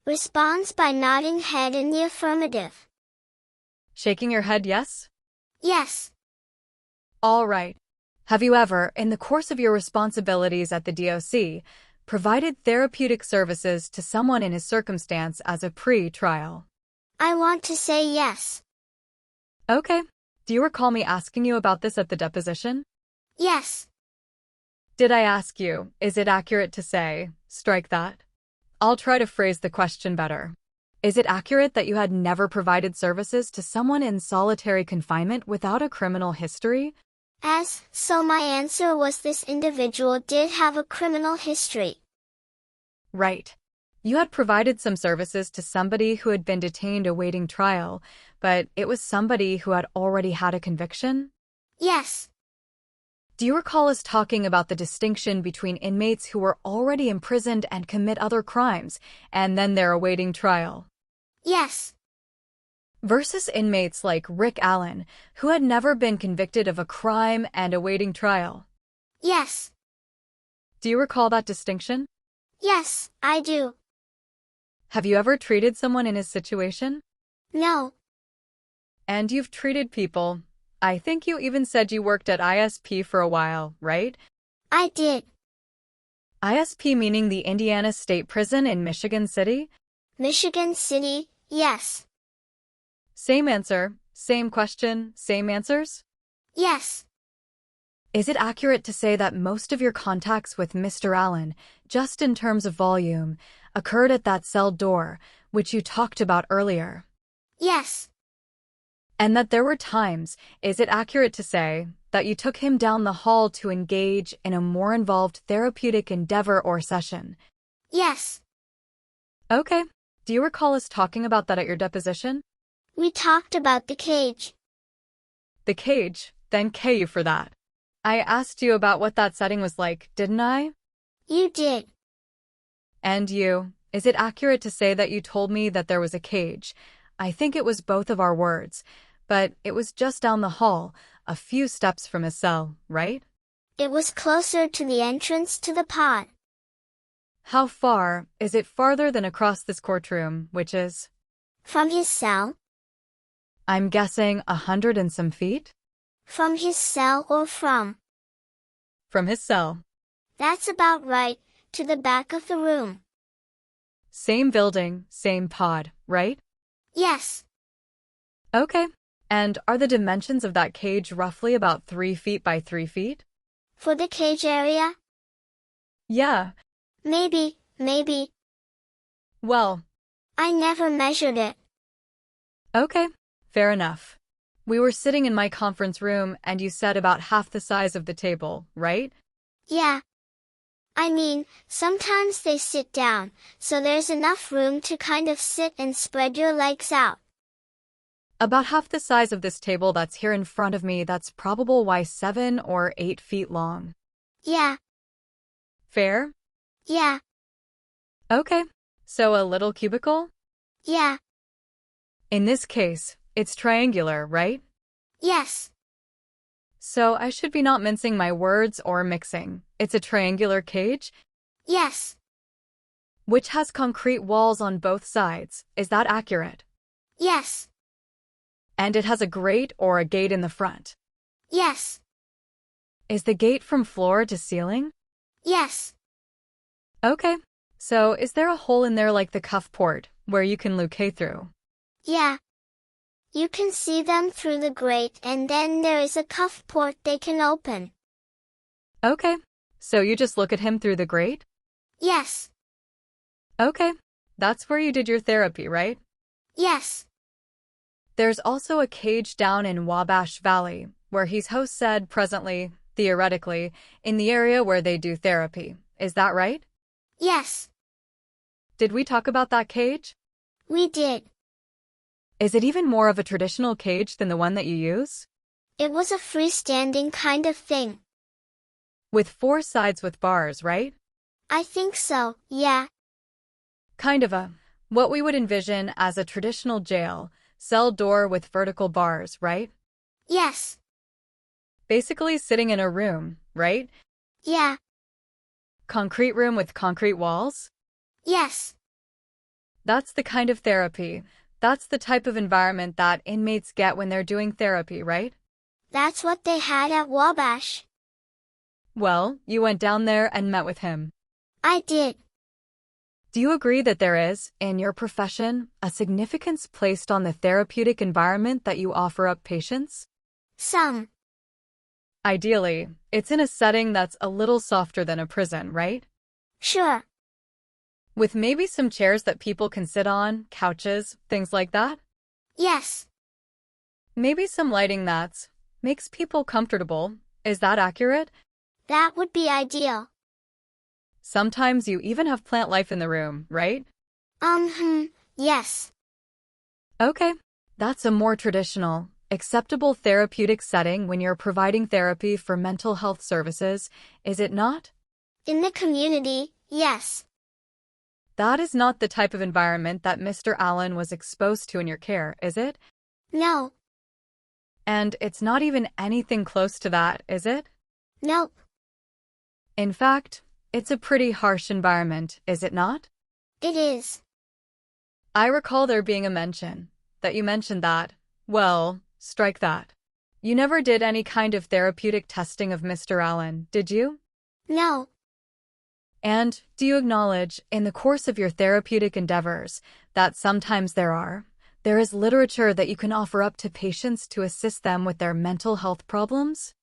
responds by nodding head in the affirmative.
Shaking your head yes?
Yes.
All right. Have you ever, in the course of your responsibilities at the DOC, provided therapeutic services to someone in his circumstance as a pre-trial?
I want to say yes.
Okay. Do you recall me asking you about this at the deposition?
Yes.
Did I ask you, is it accurate to say, strike that? I'll try to phrase the question better. Is it accurate that you had never provided services to someone in solitary confinement without a criminal history?
So my answer was this individual did have a criminal history.
Right. You had provided some services to somebody who had been detained awaiting trial, but it was somebody who had already had a conviction?
Yes.
Do you recall us talking about the distinction between inmates who were already imprisoned and commit other crimes, and then they're awaiting trial?
Yes.
Versus inmates like Rick Allen, who had never been convicted of a crime and awaiting trial?
Yes.
Do you recall that distinction?
Yes, I do.
Have you ever treated someone in his situation?
No.
And you've treated people. I think you even said you worked at ISP for a while, right?
I did.
ISP meaning the Indiana State Prison in Michigan City?
Michigan City, yes.
Same answer, same question, same answers?
Yes.
Is it accurate to say that most of your contacts with Mr. Allen, just in terms of volume, occurred at that cell door, which you talked about earlier?
Yes.
And that there were times, is it accurate to say, that you took him down the hall to engage in a more involved therapeutic endeavor or session?
Yes.
Okay. Do you recall us talking about that at your deposition?
We talked about the cage.
The cage, then K you for that. I asked you about what that setting was like, didn't I?
You did.
And you, is it accurate to say that you told me that there was a cage? I think it was both of our words, but it was just down the hall, a few steps from his cell, right?
It was closer to the entrance to the pod.
How far? Is it farther than across this courtroom, which is?
From his cell?
I'm guessing 100 and some feet?
From his cell or from?
From his cell.
That's about right, to the back of the room.
Same building, same pod, right?
Yes.
Okay. And are the dimensions of that cage roughly about 3 feet by 3 feet?
For the cage area?
Yeah.
Maybe.
Well.
I never measured it.
Okay. Fair enough. We were sitting in my conference room and you said about half the size of the table, right?
Yeah. I mean, sometimes they sit down, so there's enough room to kind of sit and spread your legs out.
About half the size of this table that's here in front of me that's probable why 7 or 8 feet long.
Yeah.
Fair?
Yeah.
Okay. So a little cubicle?
Yeah.
In this case, it's triangular, right?
Yes.
So I should be not mincing my words or mixing. It's a triangular cage?
Yes.
Which has concrete walls on both sides. Is that accurate?
Yes.
And it has a grate or a gate in the front.
Yes.
Is the gate from floor to ceiling?
Yes.
Okay. So is there a hole in there like the cuff port, where you can locate through?
Yeah. You can see them through the grate and then there is a cuff port they can open.
Okay. So you just look at him through the grate?
Yes.
Okay. That's where you did your therapy, right?
Yes.
There's also a cage down in Wabash Valley, where his host said presently, theoretically, in the area where they do therapy. Is that right?
Yes.
Did we talk about that cage?
We did.
Is it even more of a traditional cage than the one that you use?
It was a freestanding kind of thing.
With 4 sides with bars, right?
I think so, yeah.
Kind of what we would envision as a traditional jail, cell door with vertical bars, right?
Yes.
Basically sitting in a room, right?
Yeah.
Concrete room with concrete walls?
Yes.
That's the kind of therapy. That's the type of environment that inmates get when they're doing therapy, right?
That's what they had at Wabash.
Well, you went down there and met with him.
I did.
Do you agree that there is, in your profession, a significance placed on the therapeutic environment that you offer up patients?
Some.
Ideally, it's in a setting that's a little softer than a prison, right?
Sure.
With maybe some chairs that people can sit on, couches, things like that?
Yes.
Maybe some lighting that makes people comfortable. Is that accurate?
That would be ideal.
Sometimes you even have plant life in the room, right?
Yes.
Okay. That's a more traditional, acceptable therapeutic setting when you're providing therapy for mental health services, is it not?
In the community, yes.
That is not the type of environment that Mr. Allen was exposed to in your care, is it?
No.
And it's not even anything close to that, is it?
Nope.
In fact, it's a pretty harsh environment, is it not?
It is.
I recall there being a mention, that you mentioned that. Well, strike that. You never did any kind of therapeutic testing of Mr. Allen, did you?
No.
And do you acknowledge, in the course of your therapeutic endeavors, that sometimes there is literature that you can offer up to patients to assist them with their mental health problems?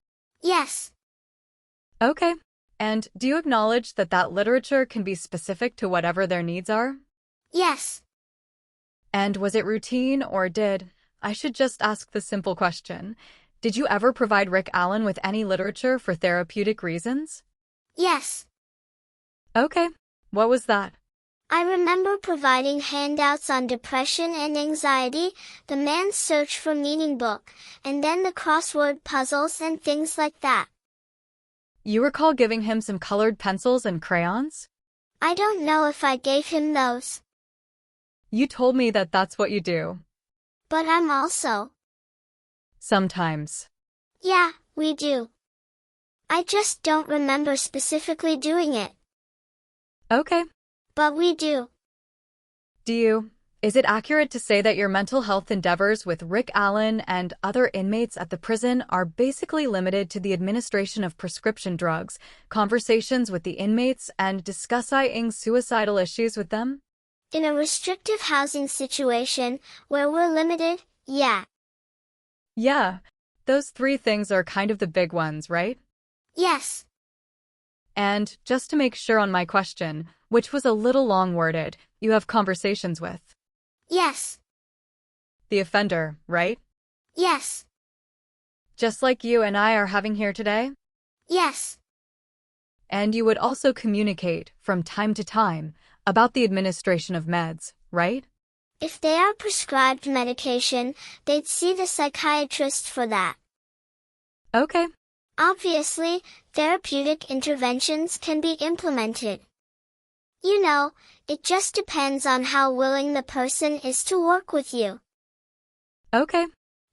Yes.
Okay. And do you acknowledge that that literature can be specific to whatever their needs are?
Yes.
And was it routine or I should just ask the simple question, did you ever provide Rick Allen with any literature for therapeutic reasons?
Yes.
Okay. What was that?
I remember providing handouts on depression and anxiety, the man's search for meaning book, and then the crossword puzzles and things like that.
You recall giving him some colored pencils and crayons?
I don't know if I gave him those.
You told me that that's what you do.
But I'm also.
Sometimes.
Yeah, we do. I just don't remember specifically doing it.
Okay.
But we do.
Is it accurate to say that your mental health endeavors with Rick Allen and other inmates at the prison are basically limited to the administration of prescription drugs, conversations with the inmates, and discussing suicidal issues with them?
In a restrictive housing situation, where we're limited, yeah.
Yeah. Those three things are kind of the big ones, right?
Yes.
And just to make sure on my question, which was a little long-worded, you have conversations with.
Yes.
The offender, right?
Yes.
Just like you and I are having here today?
Yes.
And you would also communicate, from time to time, about the administration of meds, right?
If they are prescribed medication, they'd see the psychiatrist for that.
Okay.
Obviously, therapeutic interventions can be implemented. You know, it just depends on how willing the person is to work with you.
Okay.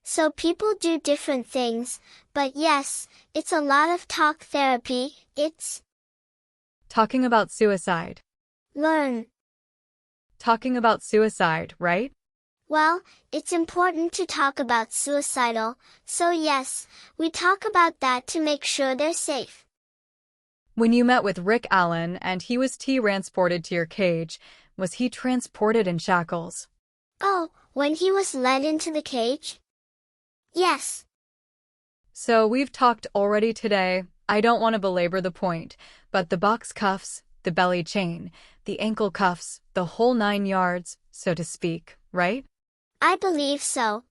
So people do different things, but yes, it's a lot of talk therapy, it's
Talking about suicide.
learn.
Talking about suicide, right?
Well, it's important to talk about suicidal, so yes, we talk about that to make sure they're safe.
When you met with Rick Allen and he was transported to your cage, was he transported in shackles?
Oh, when he was led into the cage? Yes.
So we've talked already today. I don't want to belabor the point, but the box cuffs, the belly chain, the ankle cuffs, the whole 9 yards, so to speak, right?
I believe so.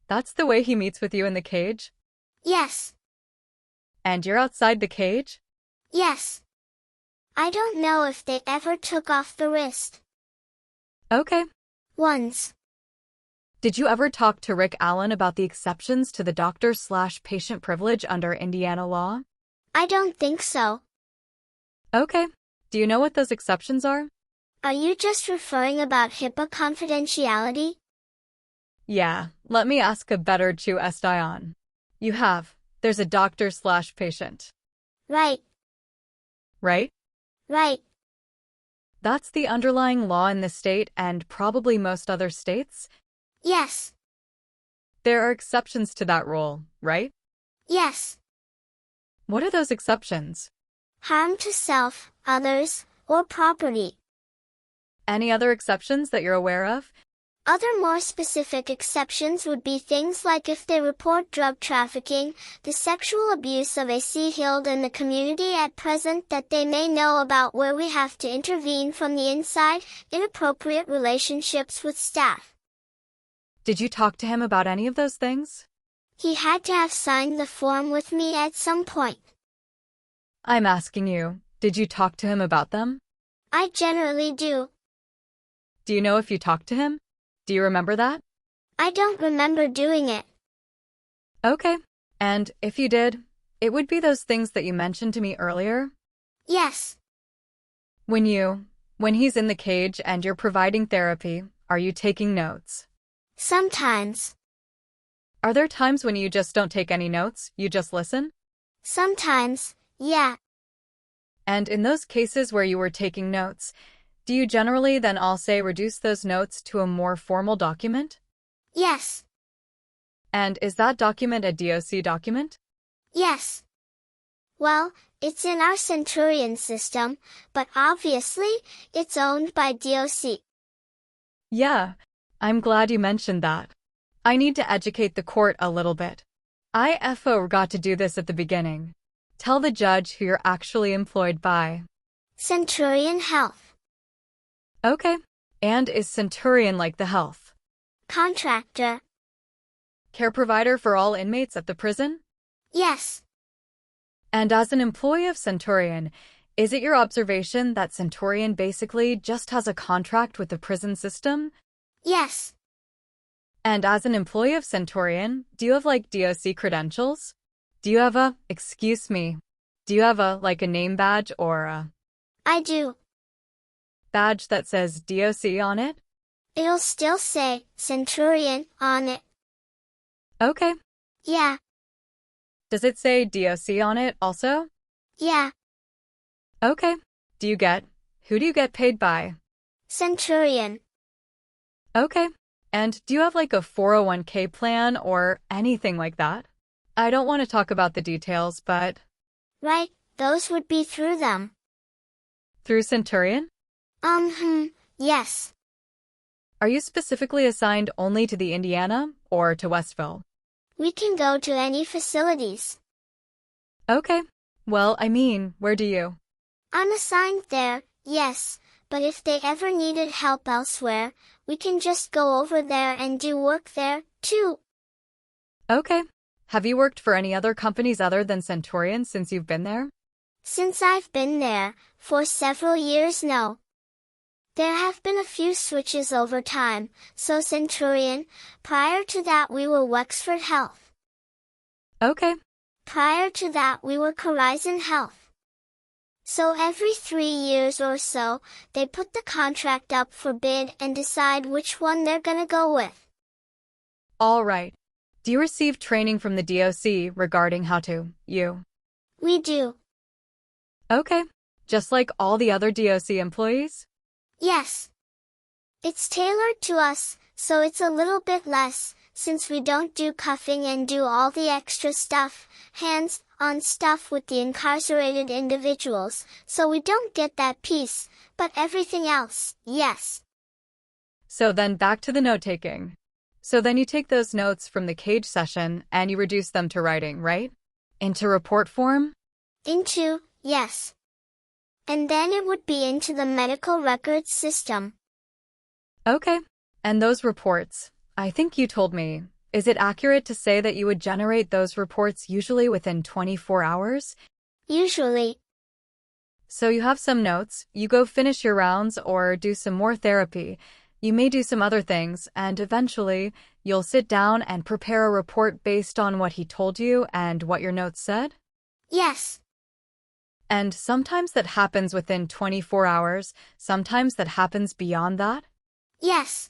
That's the way he meets with you in the cage?
Yes.
And you're outside the cage?
Yes. I don't know if they ever took off the wrist.
Okay.
Once.
Did you ever talk to Rick Allen about the exceptions to the doctor/patient privilege under Indiana law?
I don't think so.
Okay. Do you know what those exceptions are?
Are you just referring about HIPAA confidentiality?
Yeah, let me ask a better question. You have. There's a doctor/patient.
Right,
Right?
right.
That's the underlying law in this state and probably most other states.
Yes,
There are exceptions to that rule, right?
yes.
What are those exceptions?
Harm to self, others, or property.
Any other exceptions that you're aware of?
Other more specific exceptions would be things like if they report drug trafficking, the sexual abuse of a held in the community at present that they may know about where we have to intervene from the inside, inappropriate relationships with staff.
Did you talk to him about any of those things?
He had to have signed the form with me at some point.
I'm asking you, did you talk to him about them?
I generally do.
Do you know if you talked to him? Do you remember that?
I don't remember doing it.
Okay. And if you did, it would be those things that you mentioned to me earlier.
Yes,
When he's in the cage and you're providing therapy, are you taking notes?
sometimes.
Are there times when you just don't take any notes, you just listen?
Sometimes, yeah.
And in those cases where you were taking notes, do you generally then all say reduce those notes to a more formal document?
Yes,
And is that document a DOC document?
yes. Well, it's in our Centurion system, but obviously, it's owned by DOC.
Yeah, I'm glad you mentioned that. I need to educate the court a little bit. I forgot to do this at the beginning. Tell the judge who you're actually employed by.
Centurion Health.
Okay. And is Centurion like the health
Contractor.
care provider for all inmates at the prison?
Yes,
And as an employee of Centurion, is it your observation that Centurion basically just has a contract with the prison system?
yes,
And as an employee of Centurion, do you have like DOC credentials? Do you have a name badge or a
I do.
badge that says DOC on it?
It'll still say Centurion on it.
Okay.
Yeah,
Does it say DOC on it also?
yeah.
Okay. Who do you get paid by?
Centurion.
Okay. And do you have like a 401k plan or anything like that? I don't want to talk about the details, but
Right, those would be through them.
through Centurion?
Yes.
Are you specifically assigned only to the Indiana or to Westville?
We can go to any facilities.
Okay. Well, I mean, where do you?
I'm assigned there, yes, but if they ever needed help elsewhere, we can just go over there and do work there, too.
Okay. Have you worked for any other companies other than Centurion since you've been there?
Since I've been there, for several years no. There have been a few switches over time, so Centurion, prior to that we were Wexford Health.
Okay.
Prior to that we were Horizon Health. So every 3 years or so, they put the contract up for bid and decide which one they're gonna go with.
All right. Do you receive training from the DOC regarding how to,
We do.
Okay. Just like all the other DOC employees?
Yes. It's tailored to us, so it's a little bit less, since we don't do cuffing and do all the extra stuff, hands-on stuff with the incarcerated individuals, so we don't get that piece, but everything else, yes.
So then back to the note-taking. So then you take those notes from the cage session and you reduce them to writing, right? Into report form?
Yes. And then it would be into the medical records system.
Okay. And those reports, I think you told me, is it accurate to say that you would generate those reports usually within 24 hours?
Usually.
So you have some notes, you go finish your rounds or do some more therapy. You may do some other things, and eventually, you'll sit down and prepare a report based on what he told you and what your notes said?
Yes.
And sometimes that happens within 24 hours, sometimes that happens beyond that?
Yes.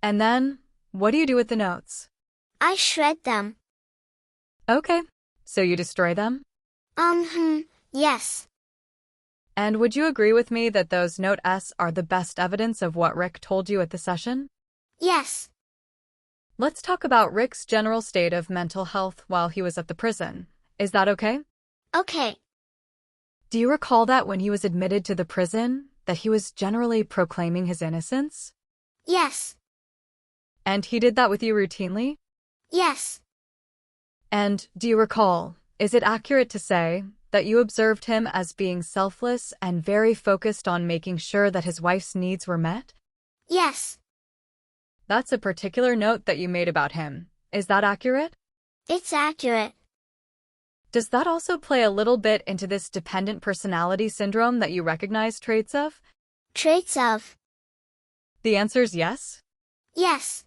And then, What do you do with the notes?
I shred them.
Okay, so you destroy them?
Yes.
And would you agree with me that those notes are the best evidence of what Rick told you at the session?
Yes.
Let's talk about Rick's general state of mental health while he was at the prison. Is that okay?
Okay.
Do you recall that when he was admitted to the prison, that he was generally proclaiming his innocence?
Yes.
And he did that with you routinely?
Yes.
And do you recall, is it accurate to say that you observed him as being selfless and very focused on making sure that his wife's needs were met?
Yes.
That's a particular note that you made about him. Is that accurate?
It's accurate.
Does that also play a little bit into this dependent personality syndrome that you recognize traits of?
Traits of.
The answer's yes?
Yes.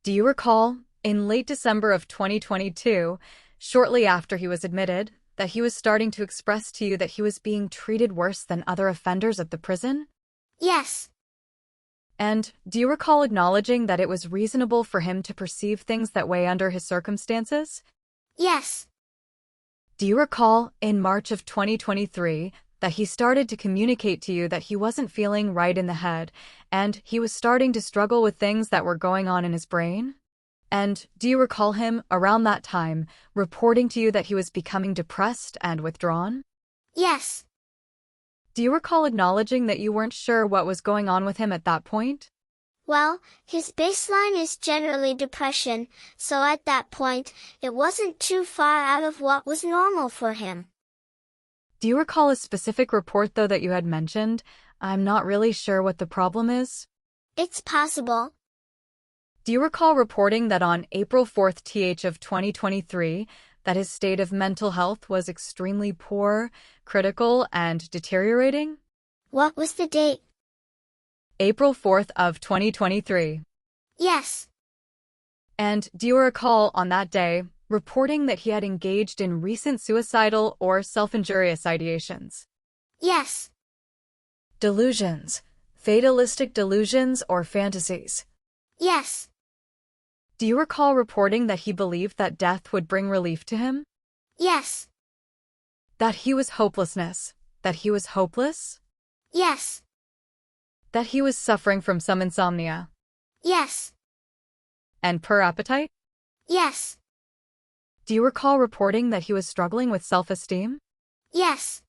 Do you recall, in late December of 2022, shortly after he was admitted, that he was starting to express to you that he was being treated worse than other offenders at the prison?
Yes.
And do you recall acknowledging that it was reasonable for him to perceive things that way under his circumstances?
Yes.
Do you recall, in March of 2023, that he started to communicate to you that he wasn't feeling right in the head, and he was starting to struggle with things that were going on in his brain? And do you recall him, around that time, reporting to you that he was becoming depressed and withdrawn?
Yes.
Do you recall acknowledging that you weren't sure what was going on with him at that point?
Well, his baseline is generally depression, so at that point, it wasn't too far out of what was normal for him.
Do you recall a specific report, though, that you had mentioned? I'm not really sure what the problem is.
It's possible.
Do you recall reporting that on April 4th of 2023, that his state of mental health was extremely poor, critical, and deteriorating?
What was the date?
April 4th of 2023.
Yes.
And do you recall on that day reporting that he had engaged in recent suicidal or self-injurious ideations?
Yes.
Delusions, fatalistic delusions or fantasies.
Yes.
Do you recall reporting that he believed that death would bring relief to him?
Yes.
That he was hopelessness, that he was hopeless?
Yes.
That he was suffering from some insomnia?
Yes.
And poor appetite?
Yes.
Do you recall reporting that he was struggling with self-esteem?
Yes.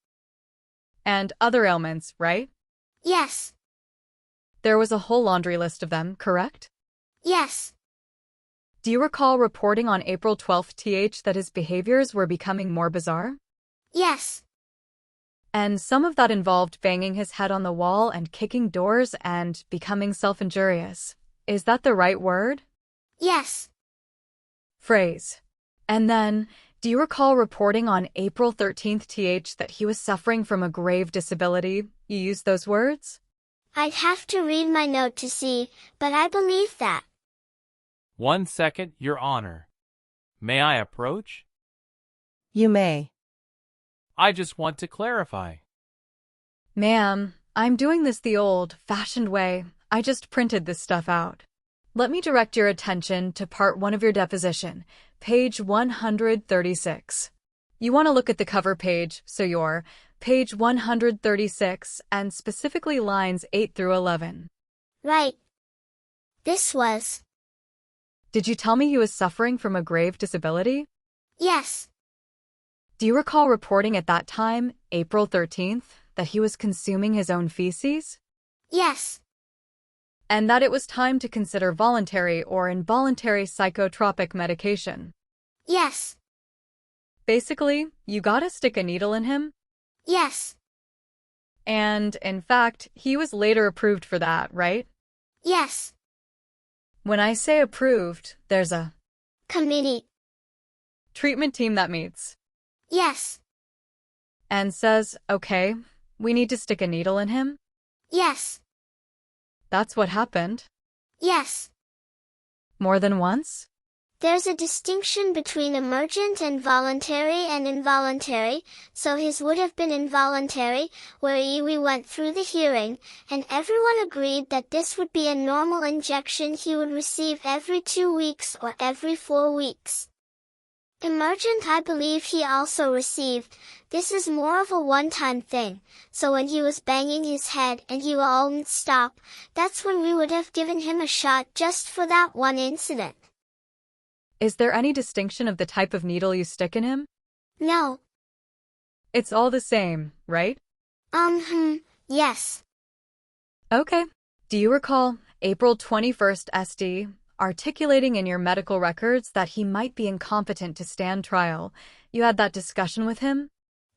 And other ailments, right?
Yes.
There was a whole laundry list of them, correct?
Yes.
Do you recall reporting on April 12th that his behaviors were becoming more bizarre?
Yes.
And some of that involved banging his head on the wall and kicking doors and becoming self-injurious. Is that the right word?
Yes.
Phrase. And then, do you recall reporting on April 13th that he was suffering from a grave disability? You used those words?
I'd have to read my note to see, but I believe that.
1 second, Your Honor. May I approach?
You may.
I just want to clarify.
Ma'am, I'm doing this the old-fashioned way. I just printed this stuff out. Let me direct your attention to Part 1 of your deposition, page 136. You want to look at the cover page, so you're page 136 and specifically lines 8 through 11.
Right. This was.
Did you tell me he was suffering from a grave disability?
Yes.
Do you recall reporting at that time, April 13th, that he was consuming his own feces?
Yes.
And that it was time to consider voluntary or involuntary psychotropic medication?
Yes.
Basically, you gotta stick a needle in him?
Yes.
And, in fact, he was later approved for that, right?
Yes.
When I say approved, there's a
Committee.
treatment team that meets
Yes.
and says, okay, we need to stick a needle in him?
Yes.
That's what happened.
Yes.
More than once?
There's a distinction between emergent and voluntary and involuntary, so his would have been involuntary, where we went through the hearing, and everyone agreed that this would be a normal injection he would receive every 2 weeks or every 4 weeks. Emergent I believe he also received. This is more of a one-time thing, so when he was banging his head and he wouldn't stop, that's when we would have given him a shot just for that one incident.
Is there any distinction of the type of needle you stick in him?
No.
It's all the same, right?
Yes.
Okay. Do you recall April 21st SD articulating in your medical records that he might be incompetent to stand trial? You had that discussion with him?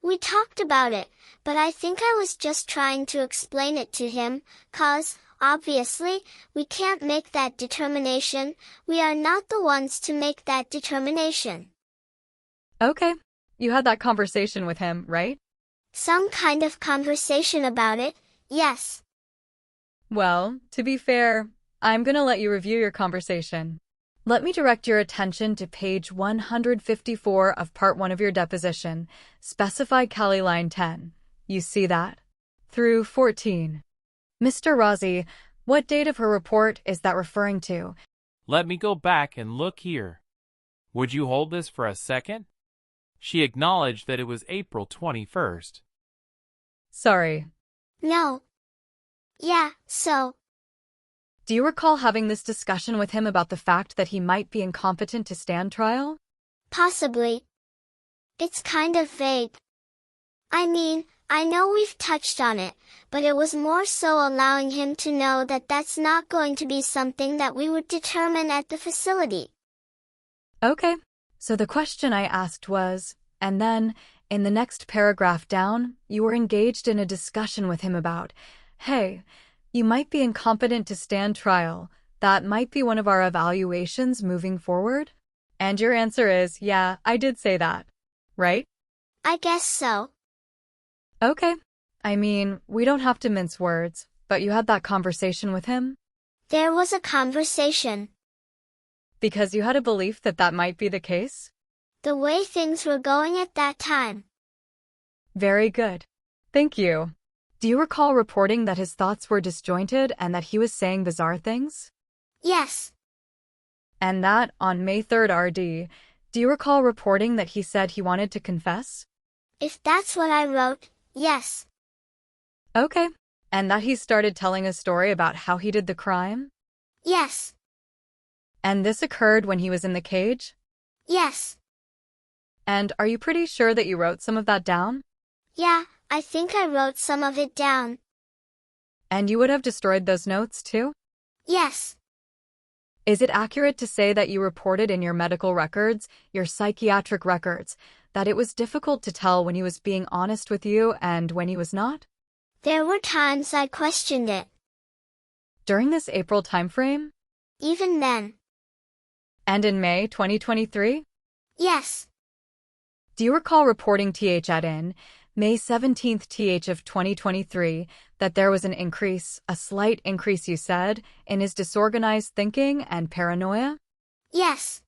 We talked about it, but I think I was just trying to explain it to him, 'cause, obviously, we can't make that determination. We are not the ones to make that determination.
Okay. You had that conversation with him, right?
Some kind of conversation about it, yes.
Well, to be fair, I'm gonna let you review your conversation. Let me direct your attention to page 154 of Part 1 of your deposition, specify Cali line 10. You see that? Through 14. Mr. Rossi, what date of her report is that referring to?
Let me go back and look here. Would you hold this for a second? She acknowledged that it was April 21st.
Sorry.
No. Yeah, so.
Do you recall having this discussion with him about the fact that he might be incompetent to stand trial?
Possibly. It's kind of vague. I mean, I know we've touched on it, but it was more so allowing him to know that that's not going to be something that we would determine at the facility.
Okay. So the question I asked was, and then, in the next paragraph down, you were engaged in a discussion with him about, hey, you might be incompetent to stand trial. That might be one of our evaluations moving forward? And your answer is, yeah, I did say that. Right?
I guess so.
Okay. I mean, we don't have to mince words, but you had that conversation with him?
There was a conversation.
Because you had a belief that that might be the case?
The way things were going at that time.
Very good. Thank you. Do you recall reporting that his thoughts were disjointed and that he was saying bizarre things?
Yes.
And that, on May 3rd RD, do you recall reporting that he said he wanted to confess?
If that's what I wrote, yes.
Okay. And that he started telling a story about how he did the crime?
Yes.
And this occurred when he was in the cage?
Yes.
And are you pretty sure that you wrote some of that down?
Yeah, I think I wrote some of it down.
And you would have destroyed those notes too?
Yes.
Is it accurate to say that you reported in your medical records, your psychiatric records, that it was difficult to tell when he was being honest with you and when he was not?
There were times I questioned it.
During this April timeframe?
Even then.
And in May 2023?
Yes.
Do you recall reporting in May 17th of 2023 that there was an increase, a slight increase you said, in his disorganized thinking and paranoia?
Yes.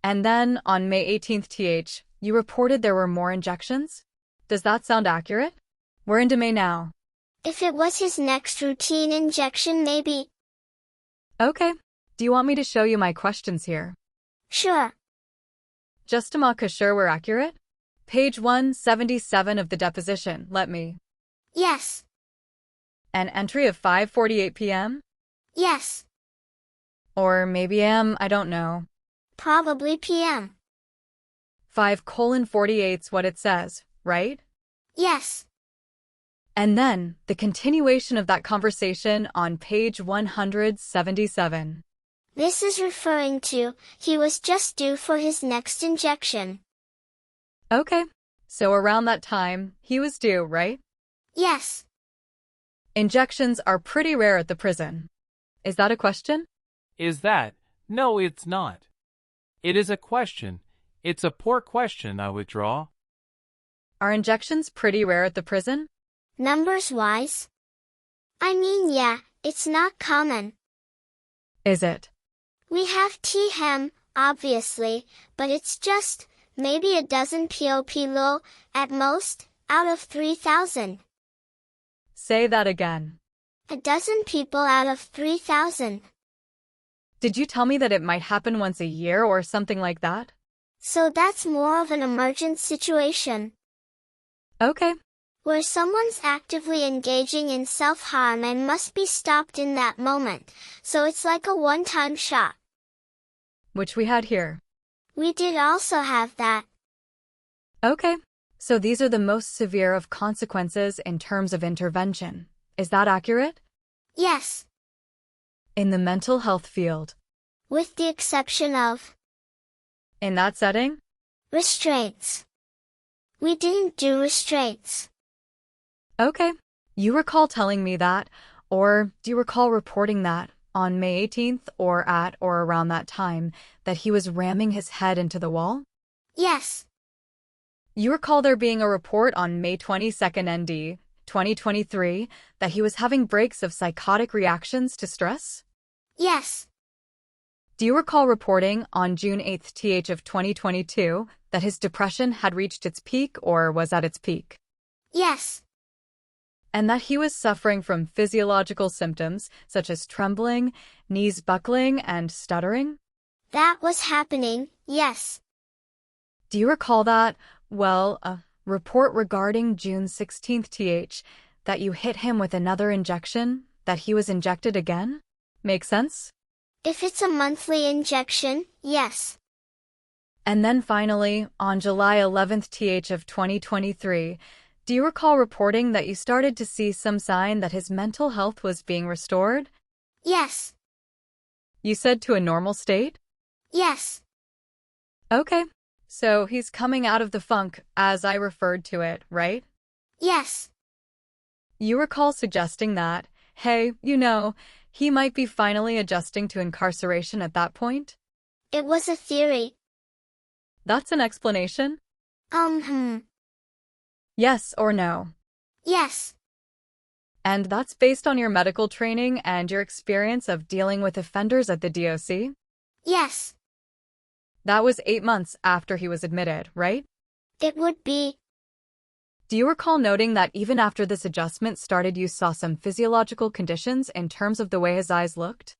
And then on May 18th you reported there were more injections? Does that sound accurate? We're into May now.
If it was his next routine injection, maybe.
Okay. Do you want me to show you my questions here?
Sure.
Just to make sure we're accurate? Page 177 of the deposition, let me.
Yes.
An entry of 5:48 p.m.?
Yes.
Or maybe AM, I don't know.
Probably PM.
5:48's what it says, right?
Yes.
And then, the continuation of that conversation on page 177.
This is referring to, he was just due for his next injection.
Okay. So around that time, he was due, right?
Yes.
Injections are pretty rare at the prison. Is that a question?
Is that? No, it's not. It is a question. It's a poor question, I withdraw.
Are injections pretty rare at the prison?
Numbers-wise? I mean, yeah, it's not common.
Is it?
We have THEM, obviously, but it's just, maybe a dozen people, at most, out of 3,000.
Say that again.
A dozen people out of 3,000.
Did you tell me that it might happen once a year or something like that?
So that's more of an emergent situation.
Okay.
Where someone's actively engaging in self-harm and must be stopped in that moment, so it's like a one-time shot.
Which we had here.
We did also have that.
Okay. So these are the most severe of consequences in terms of intervention. Is that accurate?
Yes.
In the mental health field.
With the exception of...
In that setting?
Restraints. We didn't do restraints.
Okay. You recall telling me that, or do you recall reporting that, on May 18th or at or around that time, that he was ramming his head into the wall?
Yes.
You recall there being a report on May 22nd ND, 2023, that he was having breaks of psychotic reactions to stress?
Yes.
Do you recall reporting on June 8th th of 2022 that his depression had reached its peak or was at its peak?
Yes.
And that he was suffering from physiological symptoms such as trembling, knees buckling, and stuttering?
That was happening, yes.
Do you recall that, a report regarding June 16th th, that you hit him with another injection, that he was injected again? Make sense?
If it's a monthly injection, yes.
And then finally, on July 11th th of 2023, do you recall reporting that you started to see some sign that his mental health was being restored?
Yes.
You said to a normal state?
Yes.
Okay. So he's coming out of the funk, as I referred to it, right?
Yes.
You recall suggesting that, hey, he might be finally adjusting to incarceration at that point?
It was a theory.
That's an explanation? Yes or no?
Yes.
And that's based on your medical training and your experience of dealing with offenders at the DOC?
Yes.
That was 8 months after he was admitted, right?
It would be.
Do you recall noting that even after this adjustment started you saw some physiological conditions in terms of the way his eyes looked?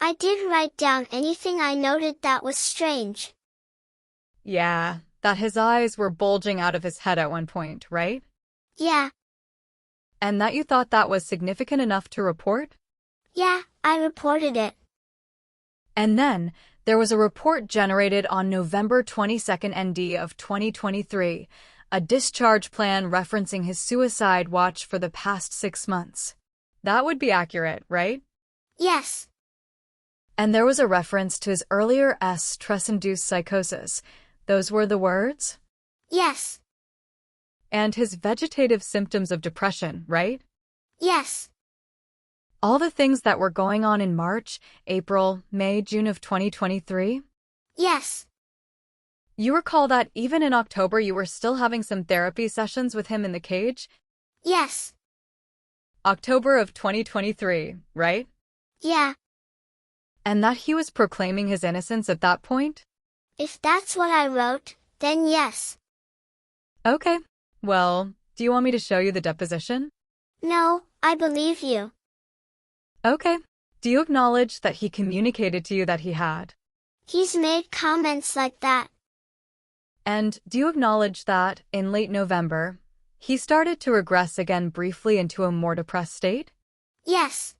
I did write down anything I noted that was strange.
Yeah, that his eyes were bulging out of his head at one point, right?
Yeah.
And that you thought that was significant enough to report?
Yeah, I reported it.
And then, there was a report generated on November 22nd ND of 2023, a discharge plan referencing his suicide watch for the past 6 months. That would be accurate, right?
Yes.
And there was a reference to his earlier stress-induced psychosis. Those were the words?
Yes.
And his vegetative symptoms of depression, right?
Yes.
All the things that were going on in March, April, May, June of 2023?
Yes.
You recall that even in October you were still having some therapy sessions with him in the cage?
Yes.
October of 2023, right?
Yeah.
And that he was proclaiming his innocence at that point?
If that's what I wrote, then yes.
Okay. Well, do you want me to show you the deposition?
No, I believe you.
Okay. Do you acknowledge that he communicated to you that he had?
He's made comments like that.
And do you acknowledge that, in late November, he started to regress again briefly into a more depressed state?
Yes.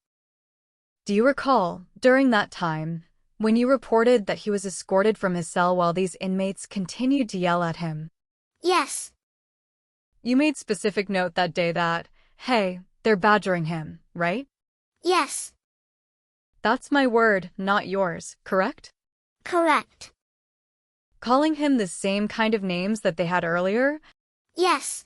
Do you recall, during that time, when you reported that he was escorted from his cell while these inmates continued to yell at him?
Yes.
You made specific note that day that, hey, they're badgering him, right?
Yes.
That's my word, not yours, correct?
Correct.
Calling him the same kind of names that they had earlier?
Yes.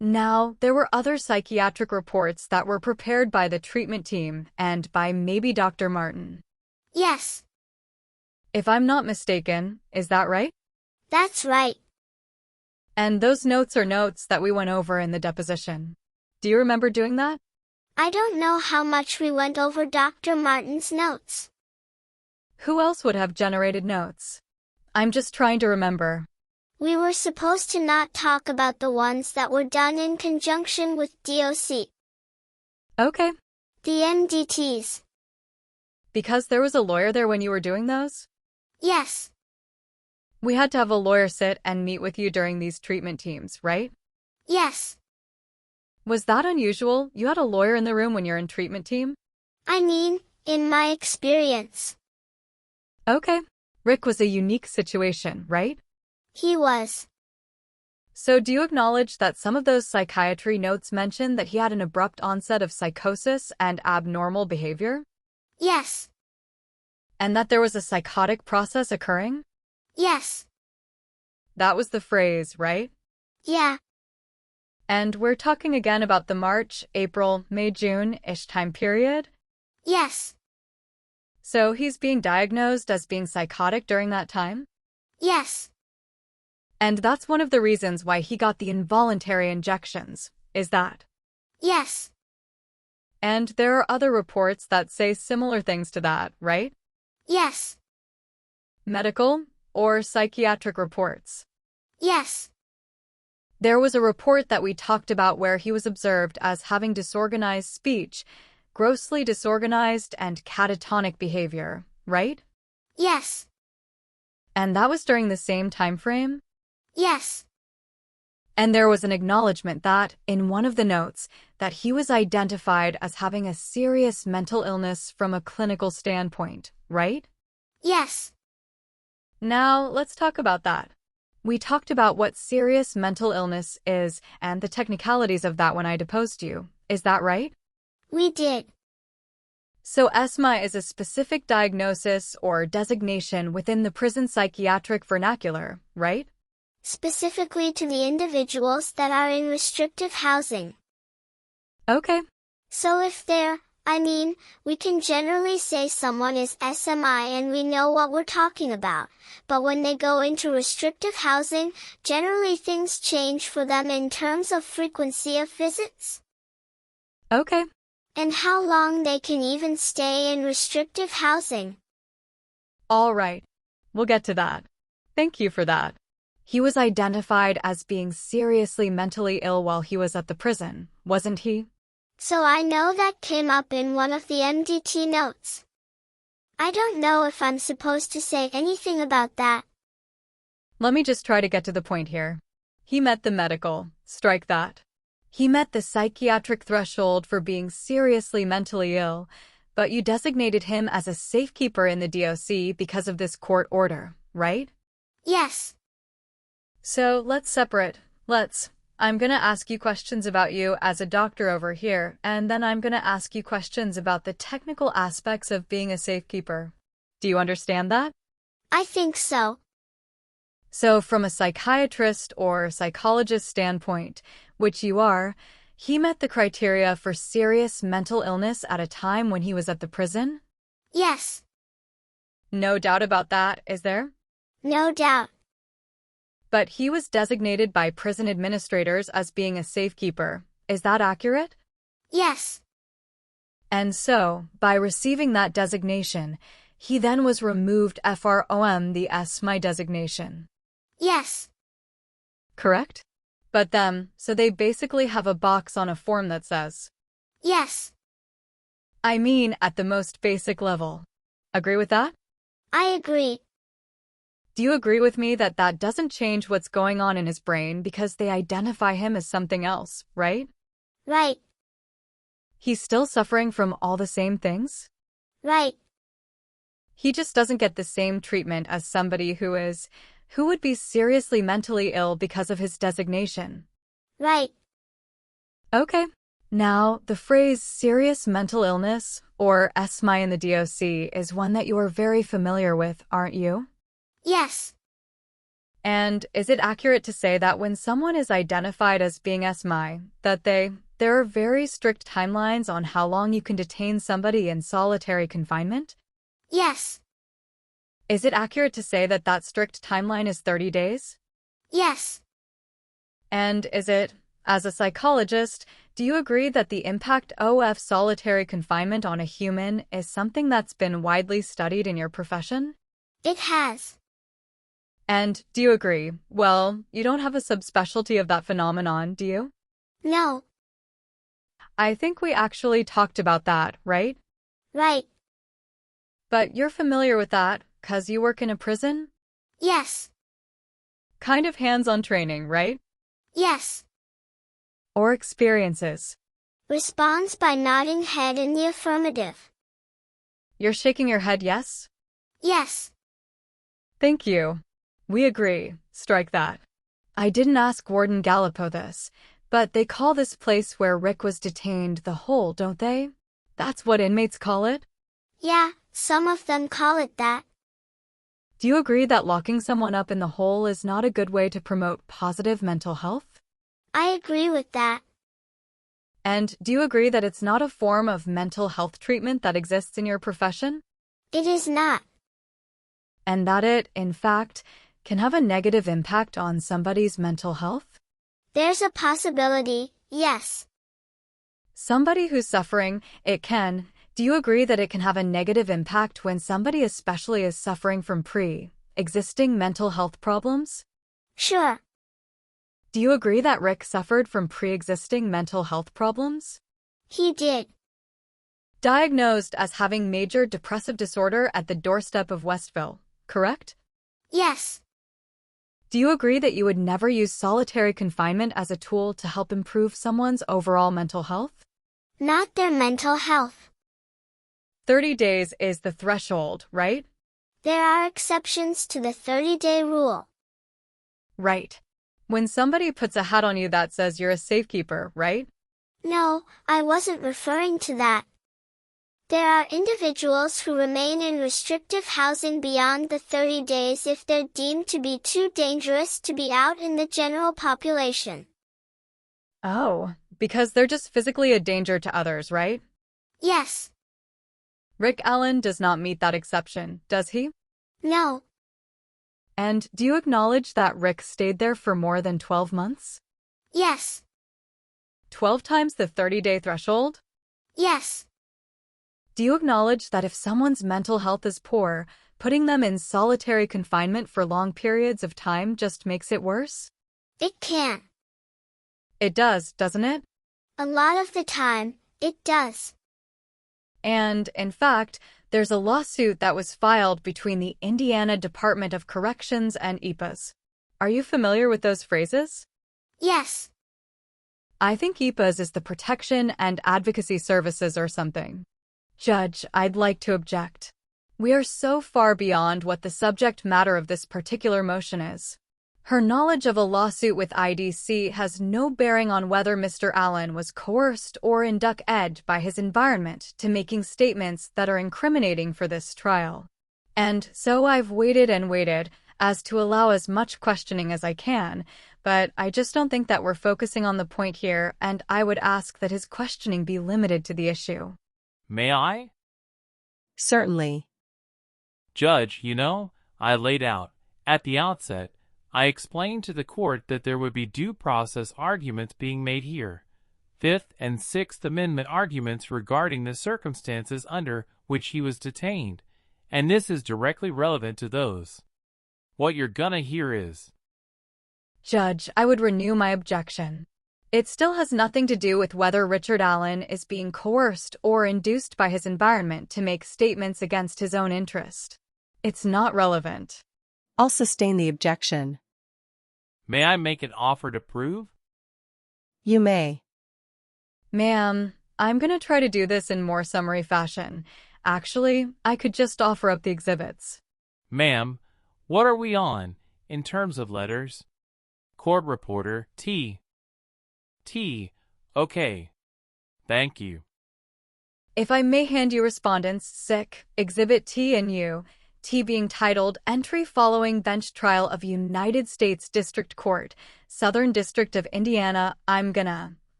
Now, there were other psychiatric reports that were prepared by the treatment team and by maybe Dr. Martin.
Yes.
If I'm not mistaken, is that right?
That's right.
And those notes are notes that we went over in the deposition. Do you remember doing that?
I don't know how much we went over Dr. Martin's notes.
Who else would have generated notes? I'm just trying to remember.
We were supposed to not talk about the ones that were done in conjunction with DOC.
Okay.
The MDTs.
Because there was a lawyer there when you were doing those?
Yes.
We had to have a lawyer sit and meet with you during these treatment teams, right?
Yes.
Was that unusual? You had a lawyer in the room when you're in treatment team?
I mean, in my experience.
Okay. Rick was a unique situation, right?
He was.
So do you acknowledge that some of those psychiatry notes mention that he had an abrupt onset of psychosis and abnormal behavior?
Yes.
And that there was a psychotic process occurring?
Yes.
That was the phrase, right?
Yeah.
And we're talking again about the March, April, May, June-ish time period?
Yes.
So he's being diagnosed as being psychotic during that time?
Yes.
And that's one of the reasons why he got the involuntary injections, is that?
Yes.
And there are other reports that say similar things to that, right?
Yes.
Medical or psychiatric reports?
Yes.
There was a report that we talked about where he was observed as having disorganized speech, grossly disorganized and catatonic behavior, right?
Yes.
And that was during the same time frame?
Yes.
And there was an acknowledgement that, in one of the notes, that he was identified as having a serious mental illness from a clinical standpoint, right?
Yes.
Now, let's talk about that. We talked about what serious mental illness is and the technicalities of that when I deposed you. Is that right?
We did.
So ESMA is a specific diagnosis or designation within the prison psychiatric vernacular, right?
Specifically to the individuals that are in restrictive housing.
Okay.
So if we can generally say someone is SMI and we know what we're talking about, but when they go into restrictive housing, generally things change for them in terms of frequency of visits.
Okay.
And how long they can even stay in restrictive housing.
All right. We'll get to that. Thank you for that. He was identified as being seriously mentally ill while he was at the prison, wasn't he?
So I know that came up in one of the MDT notes. I don't know if I'm supposed to say anything about that.
Let me just try to get to the point here. He met the medical, strike that. He met the psychiatric threshold for being seriously mentally ill, but you designated him as a safekeeper in the DOC because of this court order, right?
Yes.
So let's separate. I'm going to ask you questions about you as a doctor over here, and then I'm going to ask you questions about the technical aspects of being a safekeeper. Do you understand that?
I think so.
So from a psychiatrist or psychologist standpoint, which you are, he met the criteria for serious mental illness at a time when he was at the prison?
Yes.
No doubt about that, is there?
No doubt.
But he was designated by prison administrators as being a safekeeper. Is that accurate?
Yes.
And so, by receiving that designation, he then was removed from the SMI designation.
Yes.
Correct? But so they basically have a box on a form that says,
yes.
I mean, at the most basic level. Agree with that?
I agree.
Do you agree with me that that doesn't change what's going on in his brain because they identify him as something else, right?
Right.
He's still suffering from all the same things?
Right.
He just doesn't get the same treatment as somebody who would be seriously mentally ill because of his designation.
Right.
Okay. Now, the phrase serious mental illness, or SMI in the DOC, is one that you are very familiar with, aren't you?
Yes.
And is it accurate to say that when someone is identified as being SMI, that there are very strict timelines on how long you can detain somebody in solitary confinement?
Yes.
Is it accurate to say that that strict timeline is 30 days?
Yes.
And is it, as a psychologist, do you agree that the impact of solitary confinement on a human is something that's been widely studied in your profession?
It has.
And do you agree? Well, you don't have a subspecialty of that phenomenon, do you?
No.
I think we actually talked about that, right?
Right.
But you're familiar with that, 'cause you work in a prison?
Yes.
Kind of hands-on training, right?
Yes.
Or experiences.
Responds by nodding head in the affirmative.
You're shaking your head yes?
Yes.
Thank you. We agree. Strike that. I didn't ask Warden Gallipo this, but they call this place where Rick was detained the hole, don't they? That's what inmates call it?
Yeah, some of them call it that.
Do you agree that locking someone up in the hole is not a good way to promote positive mental health?
I agree with that.
And do you agree that it's not a form of mental health treatment that exists in your profession?
It is not.
And that it, in fact, can have a negative impact on somebody's mental health?
There's a possibility, yes.
Somebody who's suffering, it can. Do you agree that it can have a negative impact when somebody especially is suffering from pre-existing mental health problems?
Sure.
Do you agree that Rick suffered from pre-existing mental health problems?
He did.
Diagnosed as having major depressive disorder at the doorstep of Westville, correct?
Yes.
Do you agree that you would never use solitary confinement as a tool to help improve someone's overall mental health?
Not their mental health.
30 days is the threshold, right?
There are exceptions to the 30-day rule.
Right. When somebody puts a hat on you that says you're a safekeeper, right?
No, I wasn't referring to that. There are individuals who remain in restrictive housing beyond the 30 days if they're deemed to be too dangerous to be out in the general population.
Oh, because they're just physically a danger to others, right?
Yes.
Rick Allen does not meet that exception, does he?
No.
And do you acknowledge that Rick stayed there for more than 12 months?
Yes.
12 times the 30-day threshold?
Yes.
Do you acknowledge that if someone's mental health is poor, putting them in solitary confinement for long periods of time just makes it worse?
It can.
It does, doesn't it?
A lot of the time, it does.
And, in fact, there's a lawsuit that was filed between the Indiana Department of Corrections and EPAs. Are you familiar with those phrases?
Yes.
I think EPAs is the Protection and Advocacy Services or something. Judge, I'd like to object. We are so far beyond what the subject matter of this particular motion is. Her knowledge of a lawsuit with IDC has no bearing on whether Mr. Allen was coerced or induced by his environment to making statements that are incriminating for this trial. And so I've waited and waited as to allow as much questioning as I can, but I just don't think that we're focusing on the point here, and I would ask that his questioning be limited to the issue.
May I?
Certainly.
Judge, I laid out, at the outset, I explained to the court that there would be due process arguments being made here. Fifth and Sixth Amendment arguments regarding the circumstances under which he was detained, and this is directly relevant to those. What you're gonna hear is...
Judge, I would renew my objection. It still has nothing to do with whether Richard Allen is being coerced or induced by his environment to make statements against his own interest. It's not relevant.
I'll sustain the objection.
May I make an offer to prove?
You may.
Ma'am, I'm going to try to do this in more summary fashion. Actually, I could just offer up the exhibits.
Ma'am, what are we on, in terms of letters? Court reporter, T. Okay. Thank you.
If I may hand you respondents, Sick, Exhibit T and U, T being titled Entry Following Bench Trial of United States District Court, Southern District of Indiana,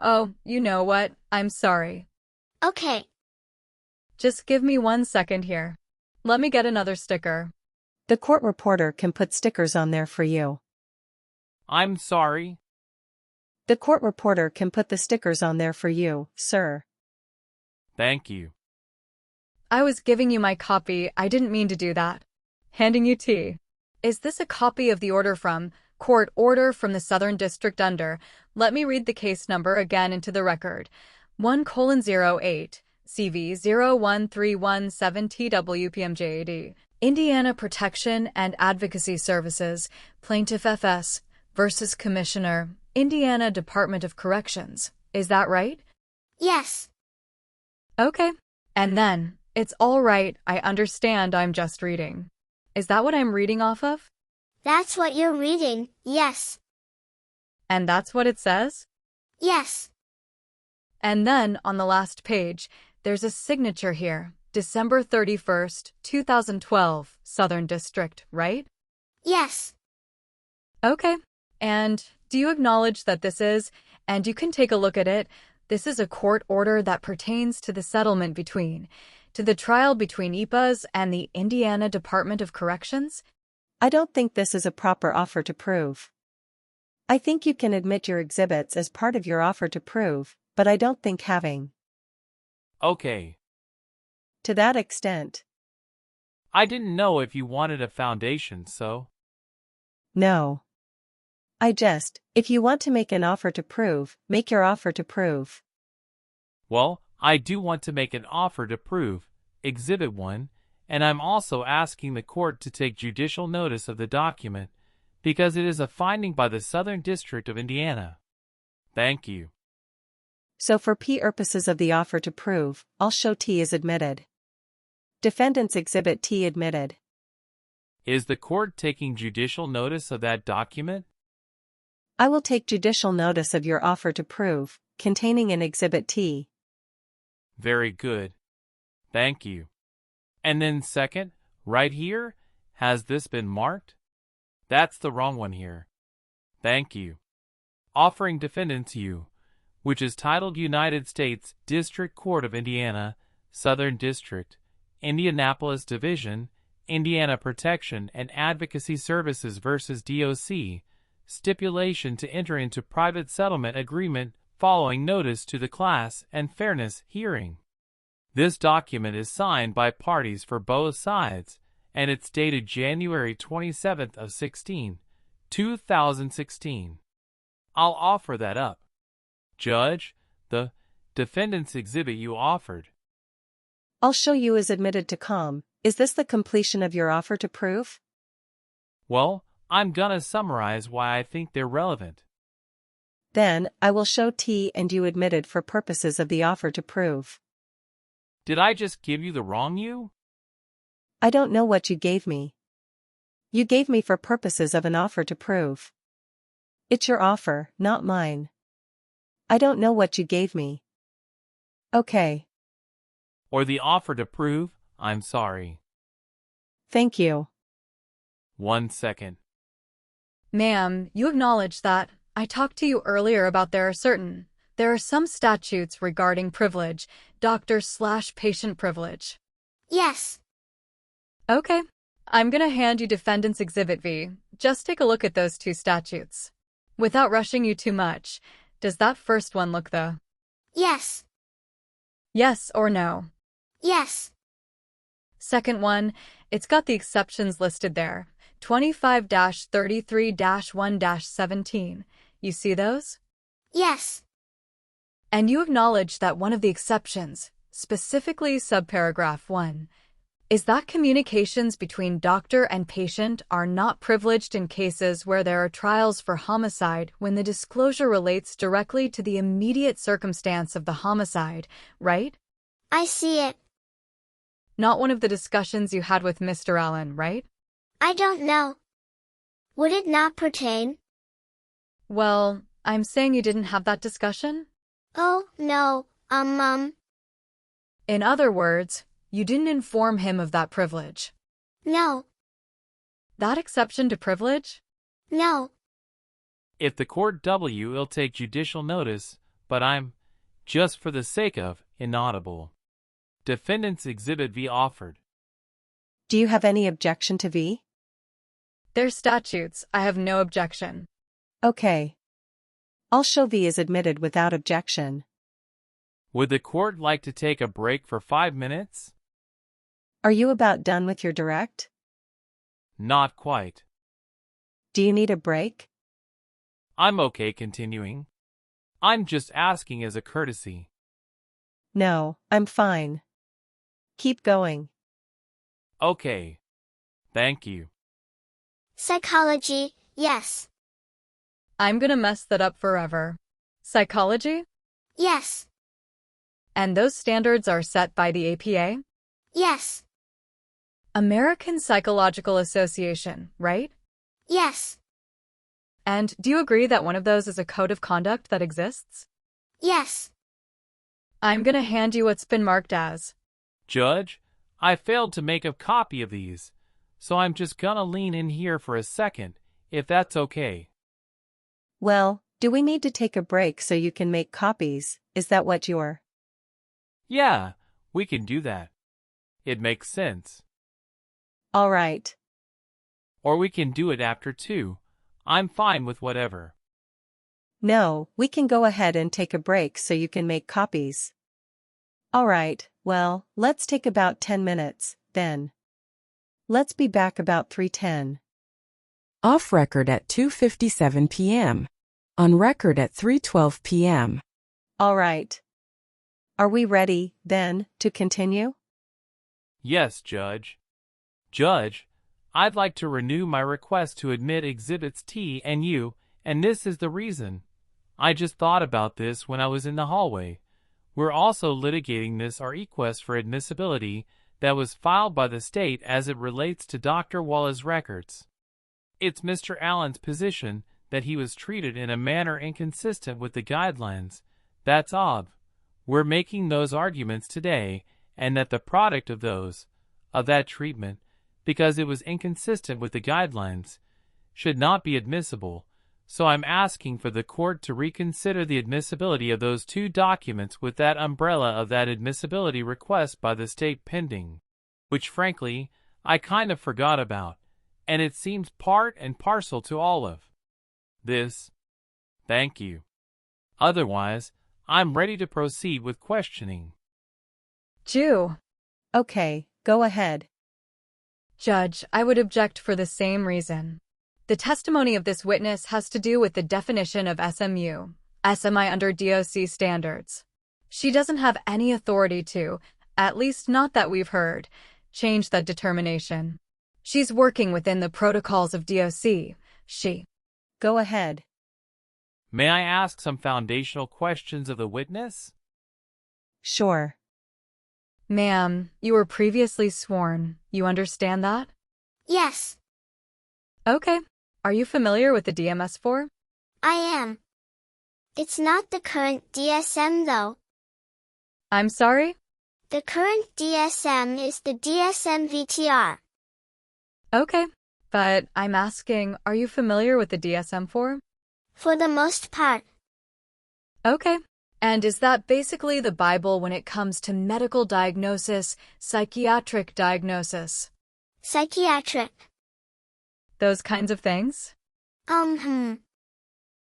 oh, you know what, I'm sorry.
Okay.
Just give me 1 second here. Let me get another sticker.
The court reporter can put stickers on there for you.
I'm sorry.
The court reporter can put the stickers on there for you, sir.
Thank you.
I was giving you my copy. I didn't mean to do that. Handing you tea. Is this a copy of the order from Court Order from the Southern District under? Let me read the case number again into the record. 1:08 CV 01317 TWPMJAD. Indiana Protection and Advocacy Services, Plaintiff FS versus Commissioner, Indiana Department of Corrections. Is that right?
Yes.
Okay. And then, it's all right, I understand I'm just reading. Is that what I'm reading off of?
That's what you're reading, yes.
And that's what it says?
Yes.
And then, on the last page, there's a signature here. December 31st, 2012, Southern District, right?
Yes.
Okay. And do you acknowledge that this is, and you can take a look at it, this is a court order that pertains to the settlement to the trial between IPAs and the Indiana Department of Corrections?
I don't think this is a proper offer to prove. I think you can admit your exhibits as part of your offer to prove, but I don't think having.
Okay.
To that extent.
I didn't know if you wanted a foundation, so.
No. If you want to make an offer to prove, make your offer to prove.
Well, I do want to make an offer to prove, Exhibit 1, and I'm also asking the court to take judicial notice of the document, because it is a finding by the Southern District of Indiana. Thank you.
So for purposes of the offer to prove, I'll show T is admitted. Defendant's Exhibit T admitted.
Is the court taking judicial notice of that document?
I will take judicial notice of your offer to prove, containing an Exhibit T.
Very good. Thank you. And then second, right here, has this been marked? That's the wrong one here. Thank you. Offering defendants U, which is titled United States District Court of Indiana, Southern District, Indianapolis Division, Indiana Protection and Advocacy Services versus DOC, stipulation to enter into private settlement agreement following notice to the class and fairness hearing. This document is signed by parties for both sides, and it's dated January 27th of 2016. I'll offer that up. Judge, the defendant's exhibit you offered.
I'll show you is admitted to com. Is this the completion of your offer to prove?
Well, I'm gonna summarize why I think they're relevant.
Then, I will show T and you admitted for purposes of the offer to prove.
Did I just give you the wrong U?
I don't know what you gave me. You gave me for purposes of an offer to prove. It's your offer, not mine. I don't know what you gave me. Okay.
Or the offer to prove, I'm sorry.
Thank you.
1 second.
Ma'am, you acknowledge that I talked to you earlier about there are some statutes regarding privilege, doctor/patient privilege.
Yes.
Okay. I'm gonna hand you Defendant's Exhibit V. Just take a look at those two statutes. Without rushing you too much, does that first one look the?
Yes.
Yes or no?
Yes.
Second one, it's got the exceptions listed there. 25-33-1-17. You see those?
Yes.
And you acknowledge that one of the exceptions, specifically subparagraph 1, is that communications between doctor and patient are not privileged in cases where there are trials for homicide when the disclosure relates directly to the immediate circumstance of the homicide, right?
I see it.
Not one of the discussions you had with Mr. Allen, right?
I don't know. Would it not pertain?
Well, I'm saying you didn't have that discussion?
Oh, no,
In other words, you didn't inform him of that privilege.
No.
That exception to privilege?
No.
If the court W will take judicial notice, but I'm, just for the sake of, inaudible. Defendant's Exhibit V offered.
Do you have any objection to V?
They're statutes, I have no objection.
Okay. All Chauvy is admitted without objection.
Would the court like to take a break for 5 minutes?
Are you about done with your direct?
Not quite.
Do you need a break?
I'm okay continuing. I'm just asking as a courtesy.
No, I'm fine. Keep going.
Okay. Thank you.
Psychology, yes.
I'm gonna mess that up forever. Psychology?
Yes.
And those standards are set by the APA?
Yes.
American Psychological Association, right?
Yes.
And do you agree that one of those is a code of conduct that exists?
Yes.
I'm gonna hand you what's been marked as.
Judge, I failed to make a copy of these, so I'm just gonna lean in here for a second, if that's okay.
Well, do we need to take a break so you can make copies? Is that what you're...
Yeah, we can do that. It makes sense.
All right.
Or we can do it after too. I'm fine with whatever.
No, we can go ahead and take a break so you can make copies. All right, well, let's take about 10 minutes, then. Let's be back about 3:10.
Off record at 2:57 p.m. On record at 3:12 p.m.
All right. Are we ready, then, to continue?
Yes, Judge. Judge, I'd like to renew my request to admit Exhibits T and U, and this is the reason. I just thought about this when I was in the hallway. We're also litigating this our request for admissibility that was filed by the state as it relates to Dr. Wallace's records. It's Mr. Allen's position that he was treated in a manner inconsistent with the guidelines. That's odd. We're making those arguments today, and that the product of that treatment, because it was inconsistent with the guidelines, should not be admissible. So I'm asking for the court to reconsider the admissibility of those two documents with that umbrella of that admissibility request by the state pending, which frankly, I kind of forgot about, and it seems part and parcel to all of this. Thank you. Otherwise, I'm ready to proceed with questioning.
Jew.
Okay, go ahead.
Judge, I would object for the same reason. The testimony of this witness has to do with the definition of SMI under DOC standards. She doesn't have any authority to, at least not that we've heard, change that determination. She's working within the protocols of DOC.
Go ahead.
May I ask some foundational questions of the witness?
Sure.
Ma'am, you were previously sworn. You understand that?
Yes.
Okay. Are you familiar with the DMS-4?
I am. It's not the current DSM though.
I'm sorry?
The current DSM is the DSM VTR.
Okay. But I'm asking, are you familiar with the DSM-4?
For the most part.
Okay. And is that basically the Bible when it comes to medical diagnosis, psychiatric diagnosis?
Psychiatric.
Those kinds of things?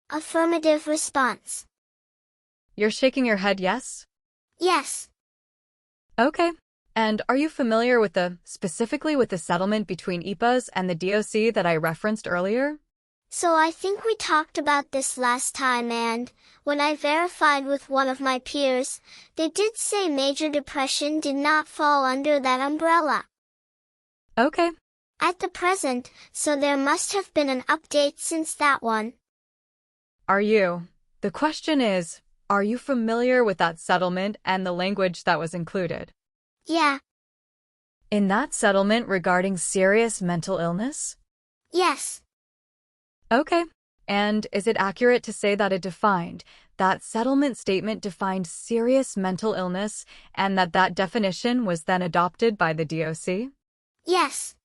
Affirmative response.
You're shaking your head yes?
Yes.
Okay. And are you familiar with specifically with the settlement between EPAs and the DOC that I referenced earlier?
So I think we talked about this last time, and when I verified with one of my peers, they did say major depression did not fall under that umbrella.
Okay.
At the present, so there must have been an update since that one.
The question is, are you familiar with that settlement and the language that was included?
Yeah.
In that settlement regarding serious mental illness?
Yes.
Okay. And is it accurate to say that that settlement statement defined serious mental illness and that definition was then adopted by the DOC?
Yes.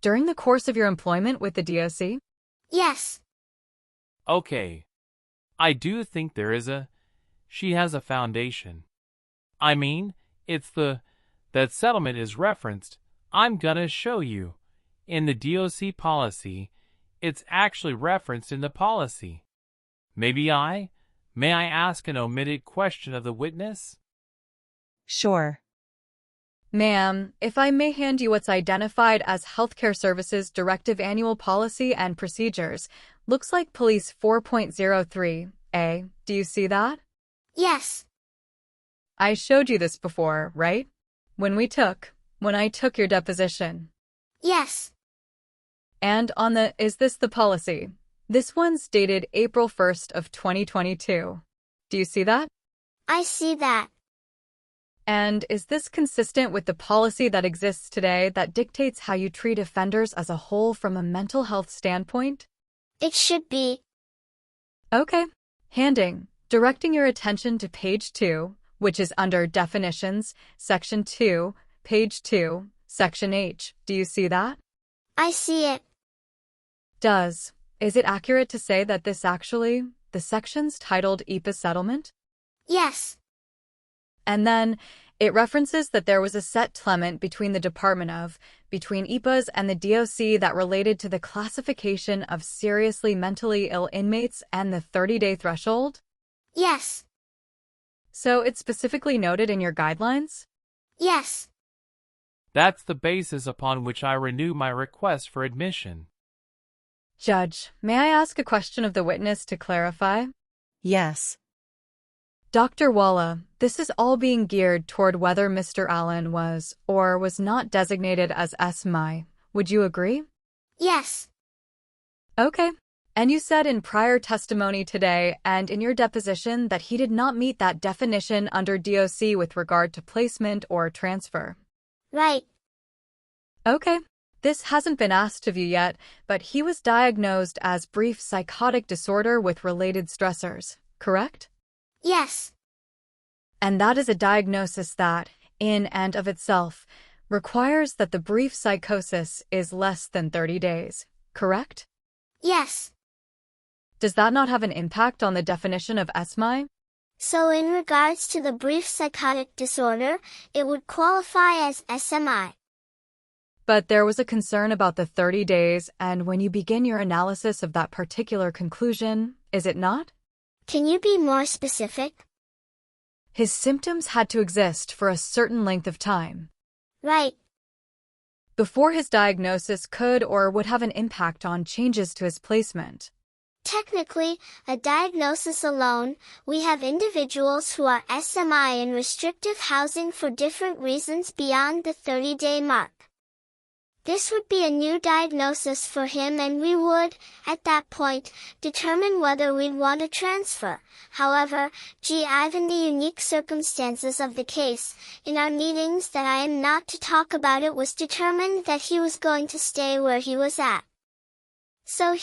During the course of your employment with the DOC?
Yes.
Okay. I do think she has a foundation. I mean, that settlement is referenced. I'm gonna show you. In the DOC policy, it's actually referenced in the policy. May I ask an omitted question of the witness?
Sure.
Ma'am, if I may hand you what's identified as Healthcare Services Directive Annual Policy and Procedures, looks like Police 4.03A. Do you see that?
Yes.
I showed you this before, right? When I took your deposition.
Yes.
And is this the policy? This one's dated April 1st of 2022. Do you see that?
I see that.
And is this consistent with the policy that exists today that dictates how you treat offenders as a whole from a mental health standpoint?
It should be.
Okay. Directing your attention to page 2, which is under Definitions, Section 2, page 2, Section H. Do you see that?
I see it.
Is it accurate to say that the section's titled EPA Settlement?
Yes.
And then it references that there was a settlement between between EPAs and the DOC that related to the classification of seriously mentally ill inmates and the 30-day threshold?
Yes.
So it's specifically noted in your guidelines?
Yes.
That's the basis upon which I renew my request for admission.
Judge, may I ask a question of the witness to clarify?
Yes.
Dr. Walla, this is all being geared toward whether Mr. Allen was or was not designated as SMI. Would you agree?
Yes.
Okay. And you said in prior testimony today and in your deposition that he did not meet that definition under DOC with regard to placement or transfer.
Right.
Okay. This hasn't been asked of you yet, but he was diagnosed as brief psychotic disorder with related stressors, correct?
Yes.
And that is a diagnosis that, in and of itself, requires that the brief psychosis is less than 30 days, correct?
Yes.
Does that not have an impact on the definition of SMI?
So in regards to the brief psychotic disorder, it would qualify as SMI.
But there was a concern about the 30 days, and when you begin your analysis of that particular conclusion, is it not?
Can you be more specific?
His symptoms had to exist for a certain length of time.
Right.
Before his diagnosis could or would have an impact on changes to his placement.
Technically, a diagnosis alone, we have individuals who are SMI in restrictive housing for different reasons beyond the 30-day mark. This would be a new diagnosis for him and we would, at that point, determine whether we'd want to transfer. However, given the unique circumstances of the case, in our meetings that I am not to talk about, it was determined that he was going to stay where he was at. So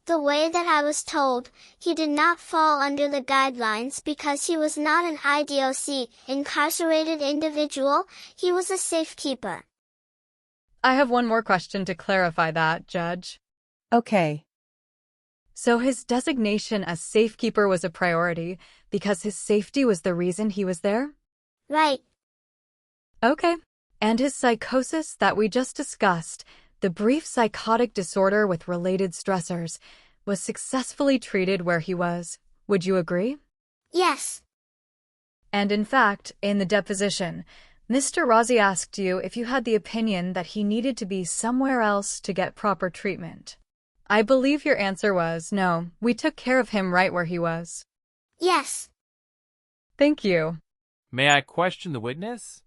the way that I was told, he did not fall under the guidelines because he was not an IDOC, incarcerated individual, he was a safekeeper.
I have one more question to clarify that, Judge.
Okay.
So his designation as safekeeper was a priority because his safety was the reason he was there?
Right.
Okay. And his psychosis that we just discussed, the brief psychotic disorder with related stressors, was successfully treated where he was. Would you agree?
Yes.
And in fact, in the deposition, Mr. Rossi asked you if you had the opinion that he needed to be somewhere else to get proper treatment. I believe your answer was, no, we took care of him right where he was.
Yes.
Thank you.
May I question the witness?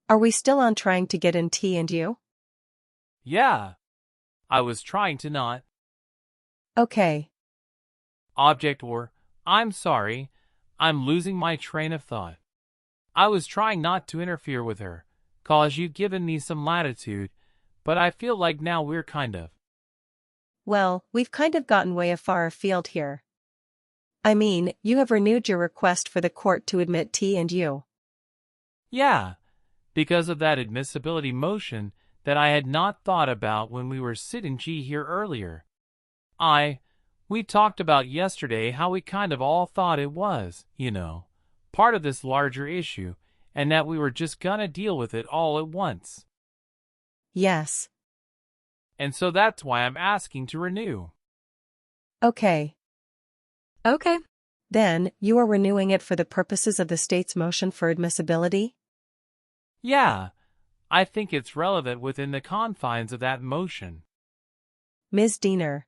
Are we still on trying to get in T&U?
Yeah. I was trying to not.
Okay.
I'm sorry, I'm losing my train of thought. I was trying not to interfere with her, 'cause you've given me some latitude, but I feel like now we're kind of.
Well, we've kind of gotten way far afield here. I mean, you have renewed your request for the court to admit T&U.
Yeah, because of that admissibility motion that I had not thought about when we were sitting here earlier. We talked about yesterday how we kind of all thought it was, part of this larger issue, and that we were just gonna deal with it all at once.
Yes.
And so that's why I'm asking to renew.
Okay.
Okay.
Then, you are renewing it for the purposes of the state's motion for admissibility?
Yeah, I think it's relevant within the confines of that motion.
Ms. Diener.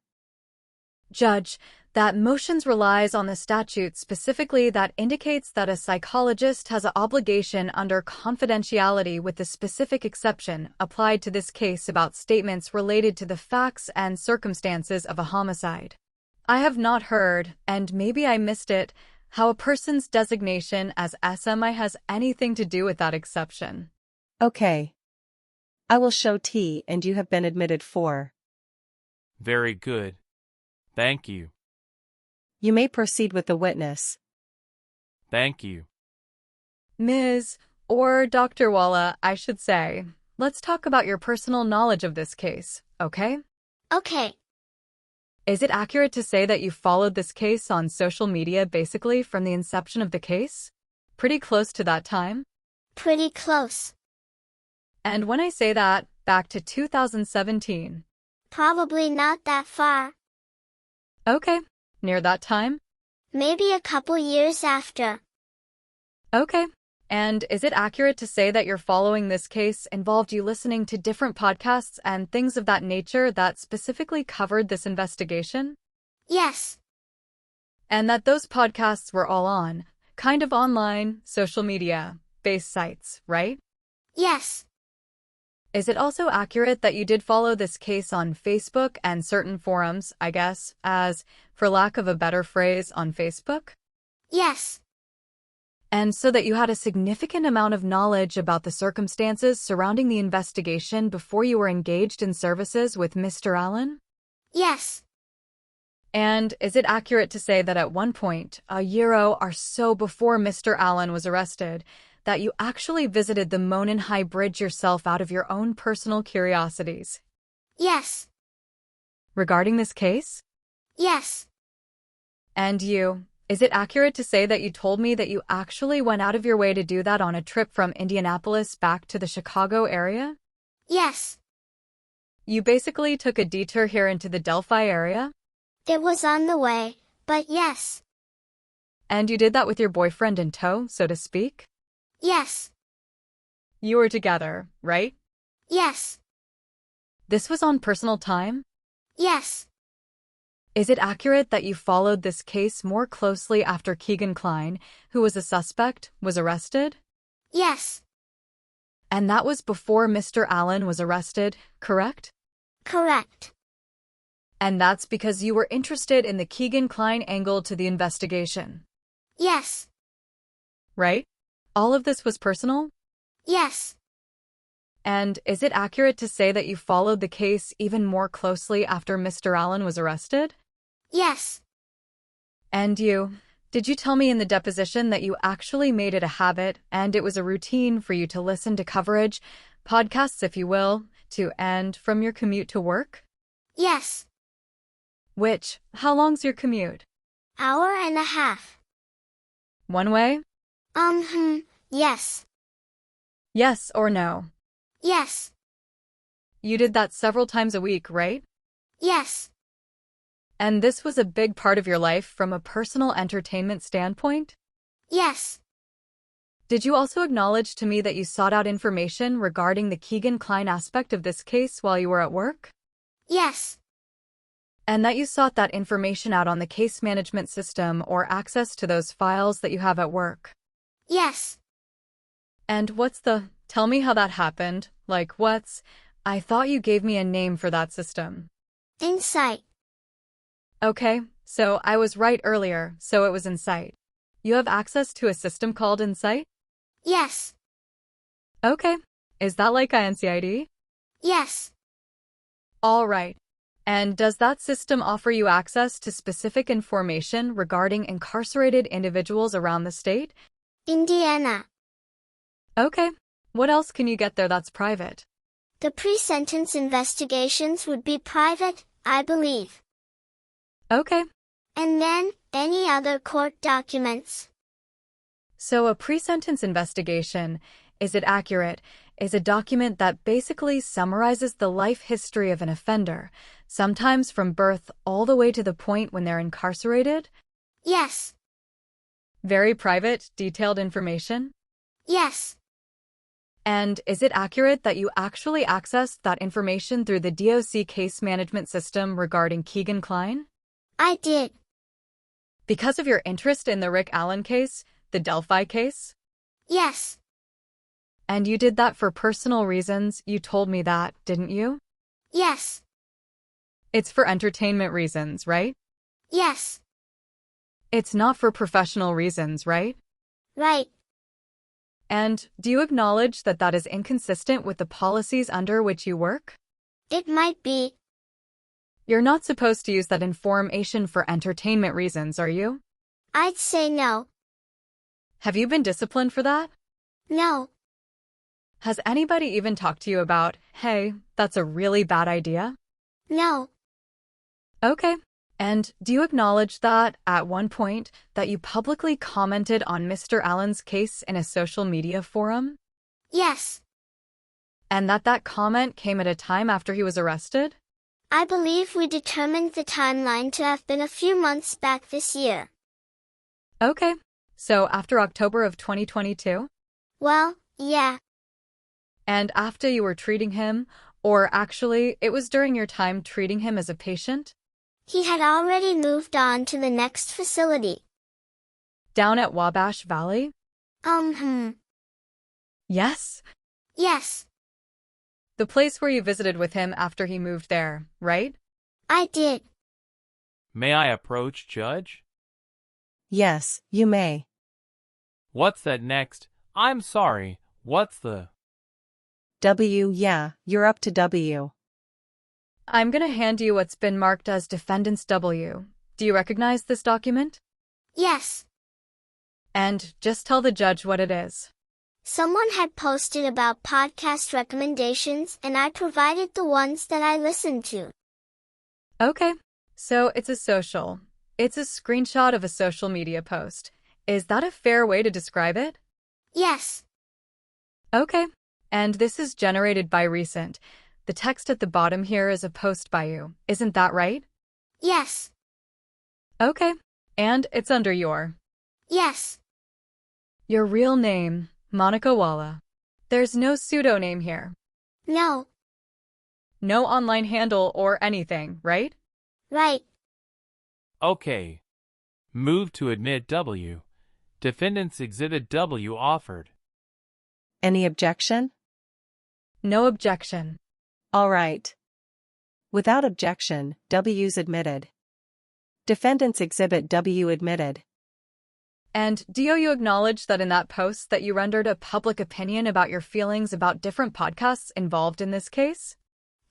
Judge, that motions relies on the statute specifically that indicates that a psychologist has an obligation under confidentiality with the specific exception applied to this case about statements related to the facts and circumstances of a homicide. I have not heard, and maybe I missed it, how a person's designation as SMI has anything to do with that exception.
Okay. I will show T and you have been admitted for.
Very good. Thank you.
You may proceed with the witness.
Thank you.
Ms. or Dr. Walla, I should say, let's talk about your personal knowledge of this case, okay?
Okay.
Is it accurate to say that you followed this case on social media basically from the inception of the case? Pretty close to that time?
Pretty close.
And when I say that, back to 2017.
Probably not that far.
Okay, near that time?
Maybe a couple years after.
Okay. And is it accurate to say that your following this case involved you listening to different podcasts and things of that nature that specifically covered this investigation?
Yes.
And that those podcasts were all on, kind of online, social media-based sites, right?
Yes.
Is it also accurate that you did follow this case on Facebook and certain forums, I guess, as, for lack of a better phrase, on Facebook?
Yes.
And so that you had a significant amount of knowledge about the circumstances surrounding the investigation before you were engaged in services with Mr. Allen?
Yes.
And is it accurate to say that at one point, a year or so before Mr. Allen was arrested, that you actually visited the Monon High Bridge yourself out of your own personal curiosities?
Yes.
Regarding this case?
Yes.
And is it accurate to say that you told me that you actually went out of your way to do that on a trip from Indianapolis back to the Chicago area?
Yes.
You basically took a detour here into the Delphi area?
It was on the way, but yes.
And you did that with your boyfriend in tow, so to speak?
Yes.
You were together, right?
Yes.
This was on personal time?
Yes.
Is it accurate that you followed this case more closely after Keegan Kline, who was a suspect, was arrested?
Yes.
And that was before Mr. Allen was arrested, correct?
Correct.
And that's because you were interested in the Keegan Kline angle to the investigation.
Yes.
Right? All of this was personal?
Yes.
And is it accurate to say that you followed the case even more closely after Mr. Allen was arrested?
Yes.
And did you tell me in the deposition that you actually made it a habit and it was a routine for you to listen to coverage, podcasts if you will, to and from your commute to work?
Yes.
How long's your commute?
Hour and a half.
One way?
Yes.
Yes or no?
Yes.
You did that several times a week, right?
Yes.
And this was a big part of your life from a personal entertainment standpoint?
Yes.
Did you also acknowledge to me that you sought out information regarding the Keegan Kline aspect of this case while you were at work?
Yes.
And that you sought that information out on the case management system or access to those files that you have at work?
Yes.
And tell me how that happened, I thought you gave me a name for that system.
Insight.
Okay, so I was right earlier, so it was Insight. You have access to a system called Insight?
Yes.
Okay, is that like INCID?
Yes.
All right. And does that system offer you access to specific information regarding incarcerated individuals around the state?
Indiana.
Okay. What else can you get there that's private?
The pre-sentence investigations would be private, I believe.
Okay.
And then, any other court documents.
So a pre-sentence investigation, is it accurate, is a document that basically summarizes the life history of an offender, sometimes from birth all the way to the point when they're incarcerated?
Yes.
Very private, detailed information?
Yes.
And is it accurate that you actually accessed that information through the DOC case management system regarding Keegan Kline?
I did.
Because of your interest in the Rick Allen case, the Delphi case?
Yes.
And you did that for personal reasons, you told me that, didn't you?
Yes.
It's for entertainment reasons, right?
Yes.
It's not for professional reasons, right?
Right.
And do you acknowledge that that is inconsistent with the policies under which you work?
It might be.
You're not supposed to use that information for entertainment reasons, are you?
I'd say no.
Have you been disciplined for that?
No.
Has anybody even talked to you about, hey, that's a really bad idea?
No.
Okay. And do you acknowledge that, at one point, that you publicly commented on Mr. Allen's case in a social media forum?
Yes.
And that comment came at a time after he was arrested?
I believe we determined the timeline to have been a few months back this year.
Okay. So after October of 2022?
Well, yeah.
And after you were treating him, or actually, it was during your time treating him as a patient?
He had already moved on to the next facility.
Down at Wabash Valley? Yes?
Yes.
The place where you visited with him after he moved there, right?
I did.
May I approach, Judge?
Yes, you may.
What's that next? I'm sorry, what's the...
W, yeah, you're up to W.
I'm gonna hand you what's been marked as Defendant's W. Do you recognize this document?
Yes.
And just tell the judge what it is.
Someone had posted about podcast recommendations and I provided the ones that I listened to.
Okay. So it's a social. It's a screenshot of a social media post. Is that a fair way to describe it?
Yes.
Okay. And this is generated by Recent. The text at the bottom here is a post by you. Isn't that right?
Yes.
Okay. And it's under your
Yes.
real name, Monica Walla. There's no pseudonym here.
No.
No online handle or anything, right?
Right.
Okay. Move to admit W. Defendant's Exhibit W offered.
Any objection?
No objection.
All right. Without objection, W's admitted. Defendant's Exhibit W admitted.
And do you acknowledge that in that post that you rendered a public opinion about your feelings about different podcasts involved in this case?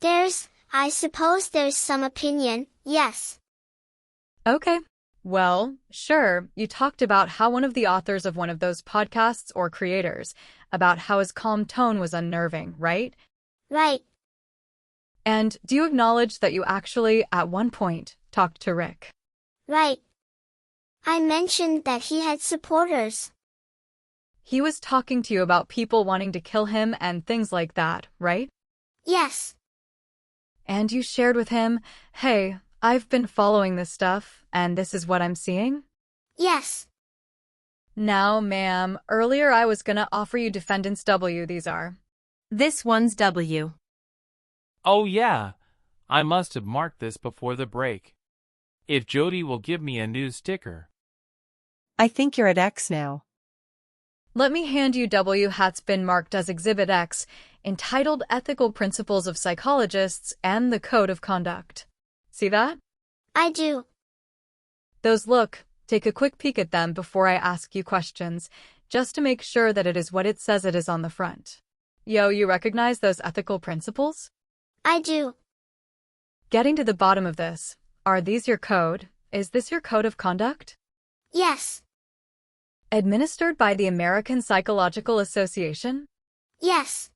I suppose there's some opinion, yes.
Okay. Well, sure, you talked about how one of the authors of one of those podcasts or creators, about how his calm tone was unnerving, right?
Right.
And do you acknowledge that you actually, at one point, talked to Rick?
Right. I mentioned that he had supporters.
He was talking to you about people wanting to kill him and things like that, right?
Yes.
And you shared with him, hey, I've been following this stuff, and this is what I'm seeing?
Yes.
Now, ma'am, earlier I was gonna offer you Defendant's W, these are.
This one's W.
Oh yeah, I must have marked this before the break. If Jody will give me a new sticker.
I think you're at X now.
Let me hand you W hat's been marked as Exhibit X, entitled Ethical Principles of Psychologists and the Code of Conduct. See that?
I do.
Those look, take a quick peek at them before I ask you questions, just to make sure that it is what it says it is on the front. Yo, you recognize those ethical principles?
I do.
Getting to the bottom of this, are these your code? Is this your code of conduct?
Yes.
Administered by the American Psychological Association?
Yes.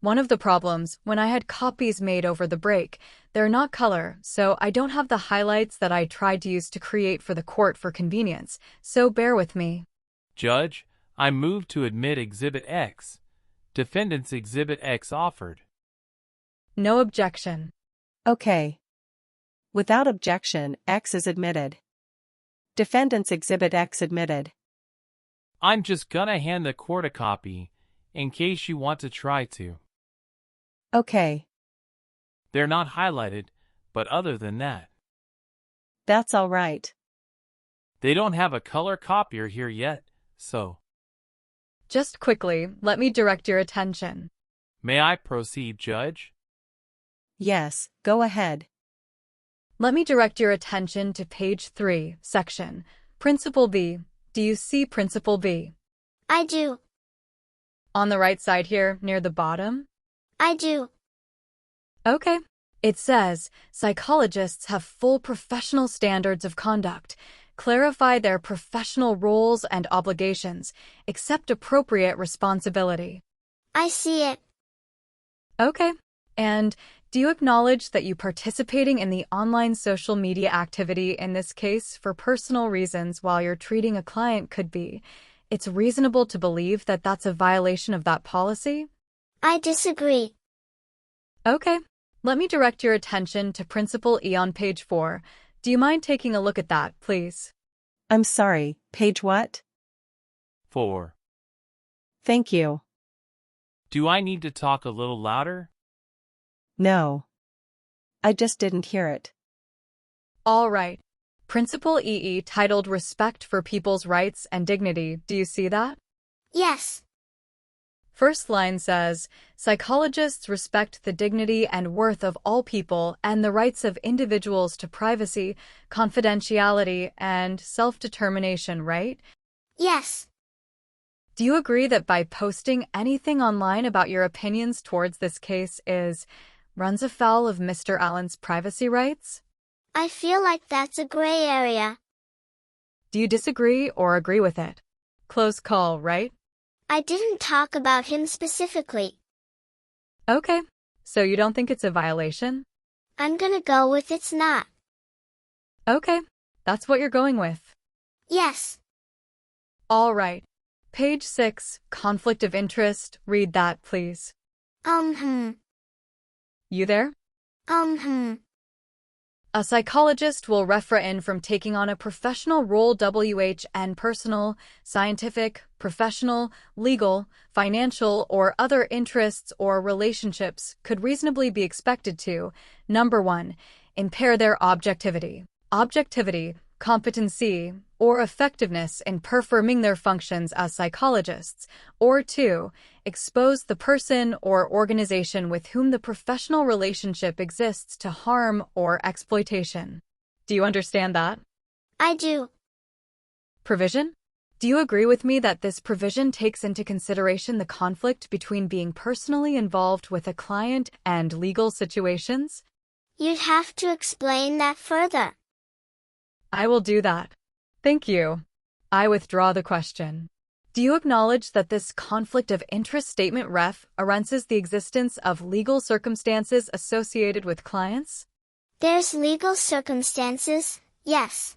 One of the problems, when I had copies made over the break, they're not color, so I don't have the highlights that I tried to use to create for the court for convenience, so bear with me.
Judge, I move to admit Exhibit X. Defendant's Exhibit X offered.
No objection.
Okay. Without objection, X is admitted. Defendant's Exhibit X admitted.
I'm just gonna hand the court a copy, in case you want to try to.
Okay.
They're not highlighted, but other than that,
That's all right.
they don't have a color copier here yet, so.
Just quickly, let me direct your attention.
May I proceed, Judge?
Yes, go ahead.
Let me direct your attention to page 3, section. Principle B. Do you see Principle B?
I do.
On the right side here, near the bottom?
I do.
Okay. It says, psychologists have full professional standards of conduct, clarify their professional roles and obligations, accept appropriate responsibility.
I see it.
Okay. And do you acknowledge that you participating in the online social media activity in this case for personal reasons while you're treating a client could be, it's reasonable to believe that that's a violation of that policy?
I disagree.
Okay. Let me direct your attention to Principle E on page 4. Do you mind taking a look at that, please?
I'm sorry, page what?
4.
Thank you.
Do I need to talk a little louder?
No. I just didn't hear it.
All right. Principle EE titled Respect for People's Rights and Dignity. Do you see that?
Yes.
First line says, psychologists respect the dignity and worth of all people and the rights of individuals to privacy, confidentiality, and self-determination, right?
Yes.
Do you agree that by posting anything online about your opinions towards this case runs afoul of Mr. Allen's privacy rights?
I feel like that's a gray area.
Do you disagree or agree with it? Close call, right?
I didn't talk about him specifically.
Okay, so you don't think it's a violation?
I'm gonna go with it's not.
Okay, that's what you're going with.
Yes.
All right. Page 6, conflict of interest. Read that, please. You there? A psychologist will refrain from taking on a professional role WHN personal, scientific, professional, legal, financial, or other interests or relationships could reasonably be expected to, number 1, impair their objectivity, competency, or effectiveness in performing their functions as psychologists, or 2, expose the person or organization with whom the professional relationship exists to harm or exploitation. Do you understand that?
I do.
Provision? Do you agree with me that this provision takes into consideration the conflict between being personally involved with a client and legal situations?
You'd have to explain that further.
I will do that. Thank you. I withdraw the question. Do you acknowledge that this conflict of interest statement references the existence of legal circumstances associated with clients?
There's legal circumstances, yes.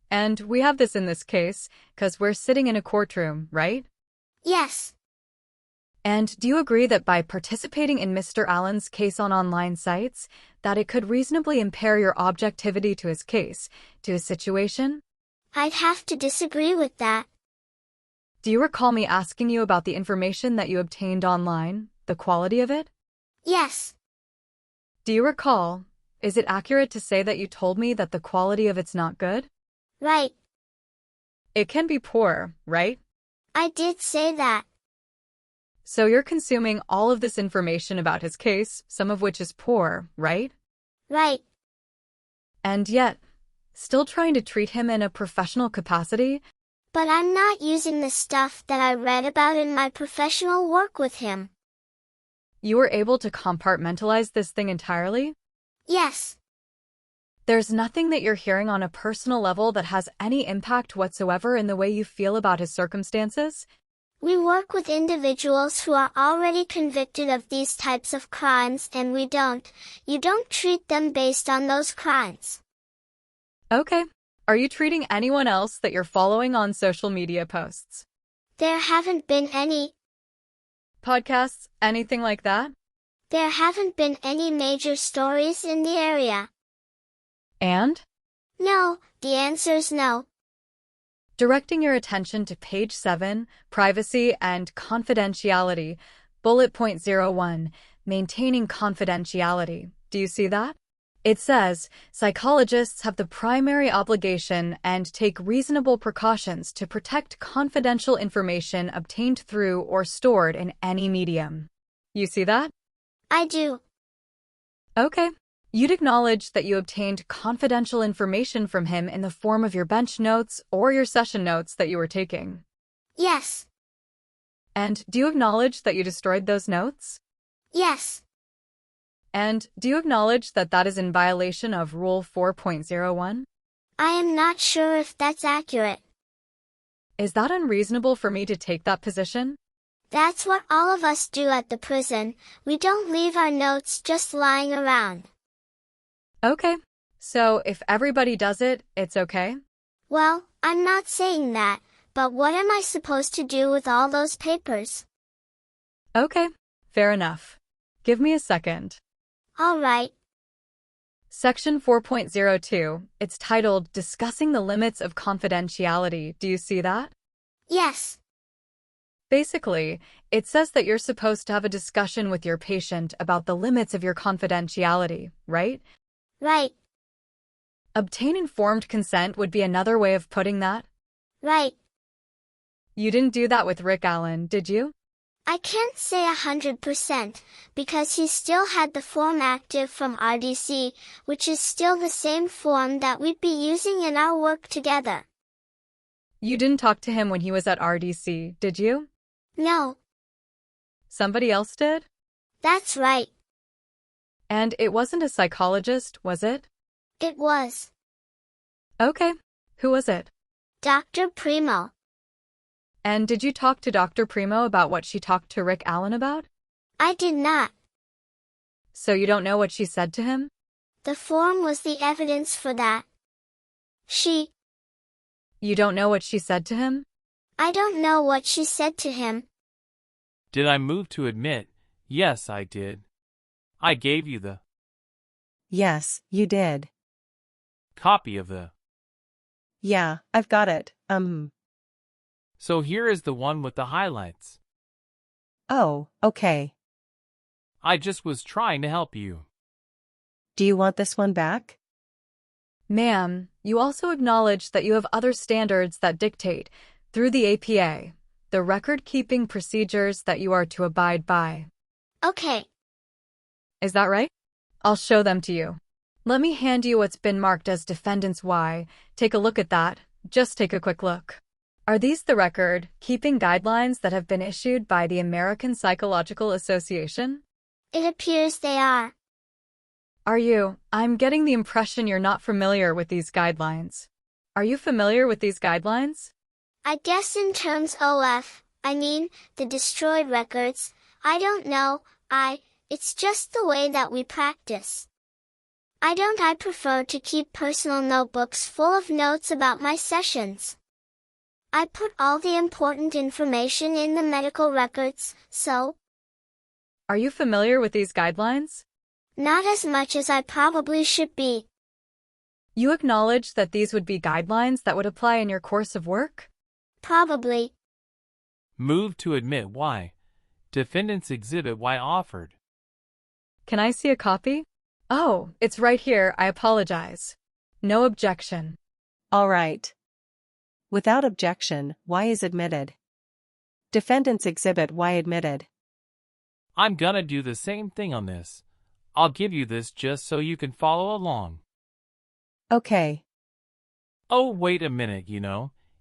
And we have this in this case, because we're sitting in a courtroom, right?
Yes.
And do you agree that by participating in Mr. Allen's case on online sites, that it could reasonably impair your objectivity to his case, to his situation?
I'd have to disagree with that.
Do you recall me asking you about the information that you obtained online, the quality of it?
Yes.
Do you recall, is it accurate to say that you told me that the quality of it's not good?
Right.
It can be poor, right?
I did say that.
So you're consuming all of this information about his case, some of which is poor, right?
Right.
And yet, still trying to treat him in a professional capacity?
But I'm not using the stuff that I read about in my professional work with him.
You were able to compartmentalize this thing entirely?
Yes.
There's nothing that you're hearing on a personal level that has any impact whatsoever in the way you feel about his circumstances?
We work with individuals who are already convicted of these types of crimes and you don't treat them based on those crimes.
Okay. Are you treating anyone else that you're following on social media posts?
There haven't been any.
Podcasts, anything like that?
There haven't been any major stories in the area.
And?
No, The answer is no.
Directing your attention to page 7, Privacy and Confidentiality, bullet point 01, Maintaining Confidentiality. Do you see that? It says, psychologists have the primary obligation and take reasonable precautions to protect confidential information obtained through or stored in any medium. You see that?
I do.
Okay. You'd acknowledge that you obtained confidential information from him in the form of your bench notes or your session notes that you were taking.
Yes.
And do you acknowledge that you destroyed those notes?
Yes.
And do you acknowledge that that is in violation of Rule 4.01?
I am not sure if that's accurate.
Is that unreasonable for me to take that position?
That's what all of us do at the prison. We don't leave our notes just lying around.
Okay. So if everybody does it, it's okay?
Well, I'm not saying that, but what am I supposed to do with all those papers?
Okay. Fair enough. Give me a second.
All right.
Section 4.02, it's titled Discussing the Limits of Confidentiality. Do you see that?
Yes.
Basically, it says that you're supposed to have a discussion with your patient about the limits of your confidentiality, right?
Right.
Obtain informed consent would be another way of putting that.
Right.
You didn't do that with Rick Allen, did you?
I can't say 100%, because he still had the form active from RDC, which is still the same form that we'd be using in our work together.
You didn't talk to him when he was at RDC, did you?
No.
Somebody else did?
That's right.
And it wasn't a psychologist, was it?
It was.
Okay. Who was it?
Dr. Primo.
And did you talk to Dr. Primo about what she talked to Rick Allen about?
I did not.
So you don't know what she said to him?
The form was the evidence for that.
You don't know what she said to him?
I don't know what she said to him.
Did I move to admit? Yes, I did. I gave you the
Yes, you did.
copy of the.
Yeah, I've got it.
So here is the one with the highlights.
Oh, okay.
I just was trying to help you.
Do you want this one back?
Ma'am, you also acknowledge that you have other standards that dictate, through the APA, the record-keeping procedures that you are to abide by.
Okay.
Is that right? I'll show them to you. Let me hand you what's been marked as Defendant's Y. Take a look at that. Just take a quick look. Are these the record-keeping guidelines that have been issued by the American Psychological Association?
It appears they are.
Are you? I'm getting the impression you're not familiar with these guidelines. Are you familiar with these guidelines?
I guess in terms the destroyed records, I don't know, it's just the way that we practice. I prefer to keep personal notebooks full of notes about my sessions. I put all the important information in the medical records, so.
Are you familiar with these guidelines?
Not as much as I probably should be.
You acknowledge that these would be guidelines that would apply in your course of work?
Probably.
Move to admit Y. Defendant's Exhibit Y offered.
Can I see a copy? Oh, it's right here. I apologize. No objection.
All right. Without objection, Y is admitted. Defendant's Exhibit Y admitted.
I'm gonna do the same thing on this. I'll give you this just so you can follow along.
Okay.
Oh, wait a minute,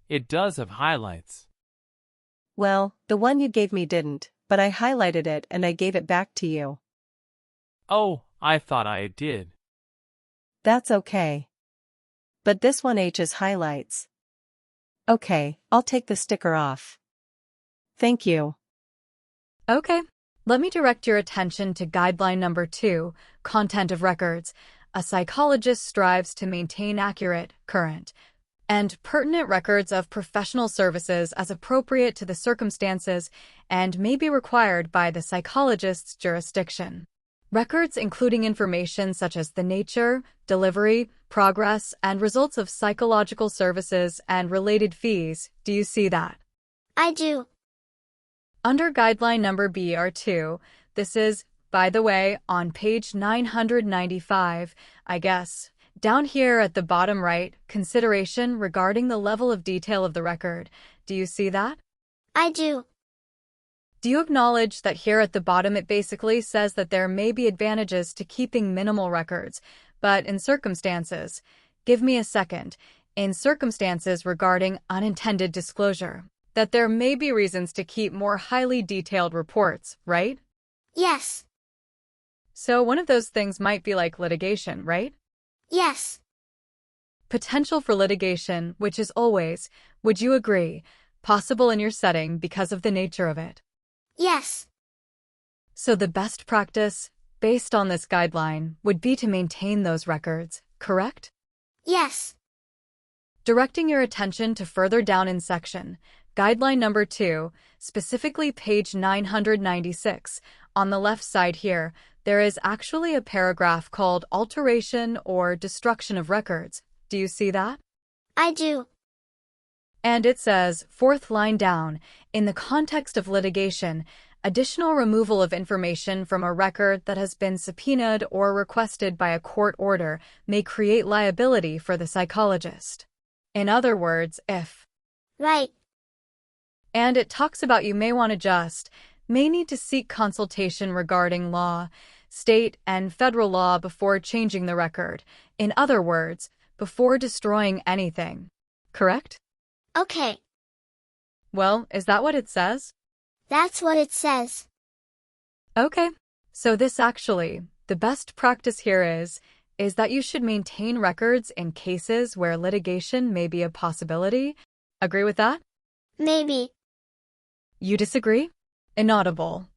it does have highlights.
Well, the one you gave me didn't, but I highlighted it and I gave it back to you.
Oh, I thought I did.
That's okay. But this one H's highlights. Okay, I'll take the sticker off. Thank you.
Okay. Let me direct your attention to guideline number 2, Content of Records. A psychologist strives to maintain accurate, current, and pertinent records of professional services as appropriate to the circumstances and may be required by the psychologist's jurisdiction. Records including information such as the nature, delivery, progress, and results of psychological services and related fees. Do you see that?
I do.
Under guideline number BR2, this is, by the way, on page 995, I guess. Down here at the bottom right, consideration regarding the level of detail of the record. Do you see that?
I do.
Do you acknowledge that here at the bottom it basically says that there may be advantages to keeping minimal records, but in circumstances, give me a second, in circumstances regarding unintended disclosure, that there may be reasons to keep more highly detailed reports, right?
Yes.
So one of those things might be like litigation, right?
Yes.
Potential for litigation, which is always, would you agree, possible in your setting because of the nature of it?
Yes.
So the best practice, based on this guideline, would be to maintain those records, correct?
Yes.
Directing your attention to further down in section, guideline number 2, specifically page 996, on the left side here, there is actually a paragraph called alteration or destruction of records. Do you see that?
I do.
And it says, fourth line down, in the context of litigation, additional removal of information from a record that has been subpoenaed or requested by a court order may create liability for the psychologist. In other words, if.
Right.
And it talks about you may want to may need to seek consultation regarding law, state and federal law before changing the record. In other words, before destroying anything. Correct?
Okay.
Well, is that what it says?
That's what it says.
Okay. So this actually, the best practice here is that you should maintain records in cases where litigation may be a possibility. Agree with that?
Maybe.
You disagree? Inaudible.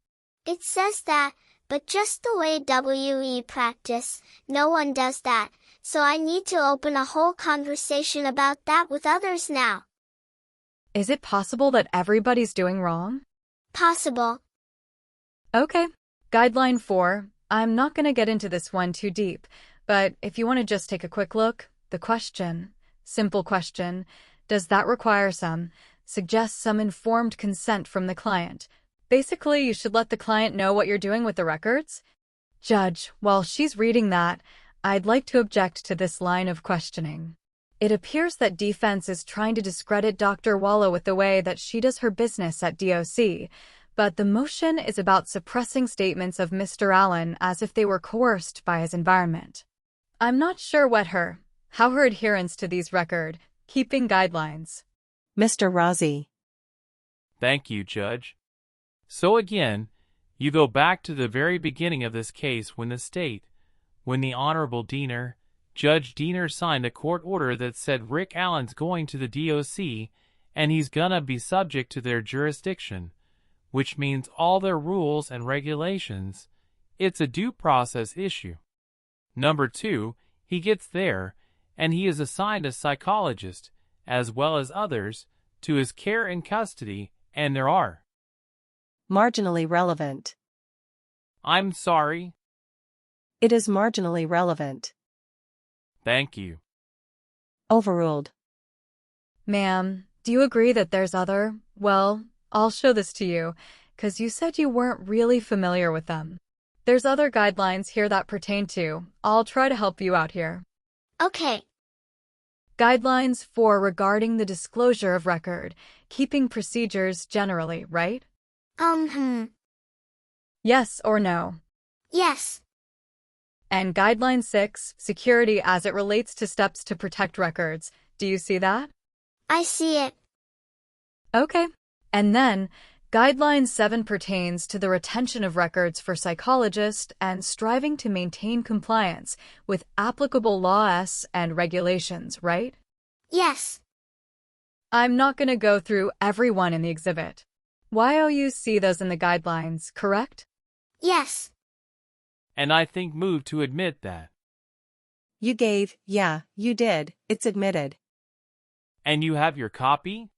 It says that, but just the way WE practice, no one does that, so I need to open a whole conversation about that with others now.
Is it possible that everybody's doing wrong?
Possible.
Okay. Guideline 4. I'm not going to get into this one too deep, but if you want to just take a quick look, the question, simple question, does that require suggest some informed consent from the client? Basically, you should let the client know what you're doing with the records. Judge, while she's reading that, I'd like to object to this line of questioning. It appears that defense is trying to discredit Dr. Wallow with the way that she does her business at DOC, but the motion is about suppressing statements of Mr. Allen as if they were coerced by his environment. I'm not sure how her adherence to these record-keeping guidelines.
Mr. Rozzi.
Thank you, Judge. So again, you go back to the very beginning of this case when the Honorable Judge Diener signed a court order that said Rick Allen's going to the DOC and he's gonna be subject to their jurisdiction, which means all their rules and regulations. It's a due process issue. Number 2, he gets there, and he is assigned a psychologist, as well as others, to his care and custody, and there are.
Marginally relevant.
I'm sorry.
It is marginally relevant.
Thank you.
Overruled.
Ma'am, do you agree that there's other, well, I'll show this to you, 'cause you said you weren't really familiar with them. There's other guidelines here that pertain to. I'll try to help you out here.
Okay.
Guidelines for regarding the disclosure of record-keeping procedures generally, right? Yes or no?
Yes.
And Guideline 6, security as it relates to steps to protect records. Do you see that?
I see it.
Okay. And then, Guideline 7 pertains to the retention of records for psychologists and striving to maintain compliance with applicable laws and regulations, right?
Yes.
I'm not going to go through every one in the exhibit. You see those in the guidelines, correct?
Yes.
And I think moved to admit that.
You did, it's admitted.
And you have your copy?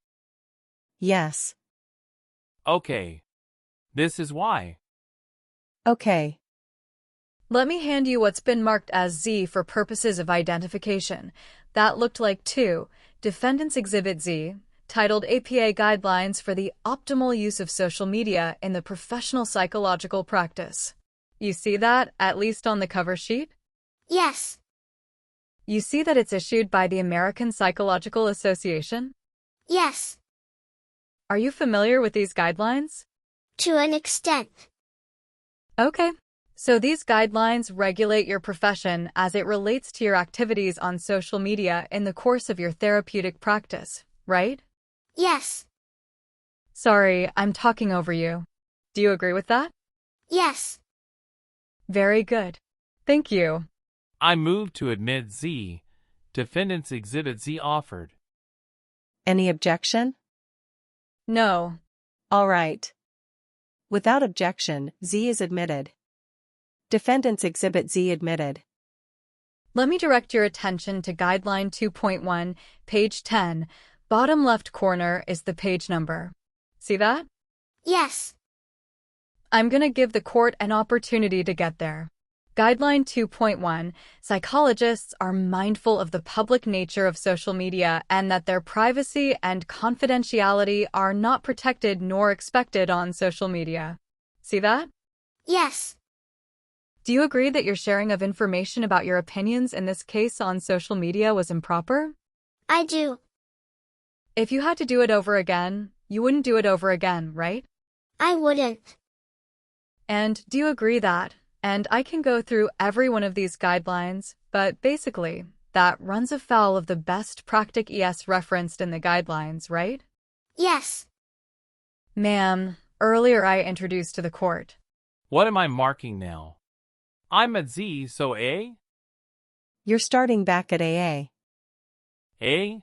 Yes.
Okay. This is why.
Okay.
Let me hand you what's been marked as Z for purposes of identification. That looked like 2, Defendant's Exhibit Z, titled APA Guidelines for the Optimal Use of Social Media in the Professional Psychological Practice. You see that, at least on the cover sheet?
Yes.
You see that it's issued by the American Psychological Association?
Yes.
Are you familiar with these guidelines?
To an extent.
Okay. So these guidelines regulate your profession as it relates to your activities on social media in the course of your therapeutic practice, right?
Yes.
Sorry, I'm talking over you. Do you agree with that?
Yes.
Very good. Thank you.
I move to admit Z. Defendant's Exhibit Z offered.
Any objection?
No.
All right. Without objection, Z is admitted. Defendant's Exhibit Z admitted.
Let me direct your attention to Guideline 2.1, page 10. Bottom left corner is the page number. See that?
Yes.
I'm going to give the court an opportunity to get there. Guideline 2.1, psychologists are mindful of the public nature of social media and that their privacy and confidentiality are not protected nor expected on social media. See that?
Yes.
Do you agree that your sharing of information about your opinions in this case on social media was improper?
I do.
If you had to do it over again, you wouldn't do it over again, right?
I wouldn't.
And do you agree that, and I can go through every one of these guidelines, but basically, that runs afoul of the best practic ES referenced in the guidelines, right?
Yes.
Ma'am, earlier I introduced to the court.
What am I marking now? I'm at Z, so A?
You're starting back at AA.
A?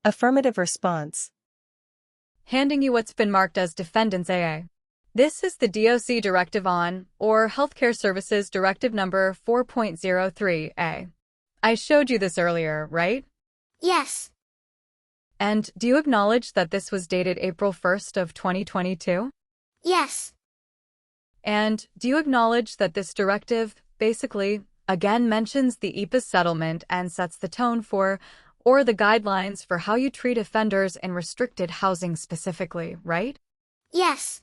Affirmative response.
Handing you what's been marked as Defendant's AA. This is the DOC Directive on, or Healthcare Services Directive Number 4.03A. I showed you this earlier, right?
Yes.
And do you acknowledge that this was dated April 1st of 2022?
Yes.
And do you acknowledge that this directive, basically, again mentions the EPA settlement and sets the tone for, or the guidelines for how you treat offenders in restricted housing specifically, right?
Yes.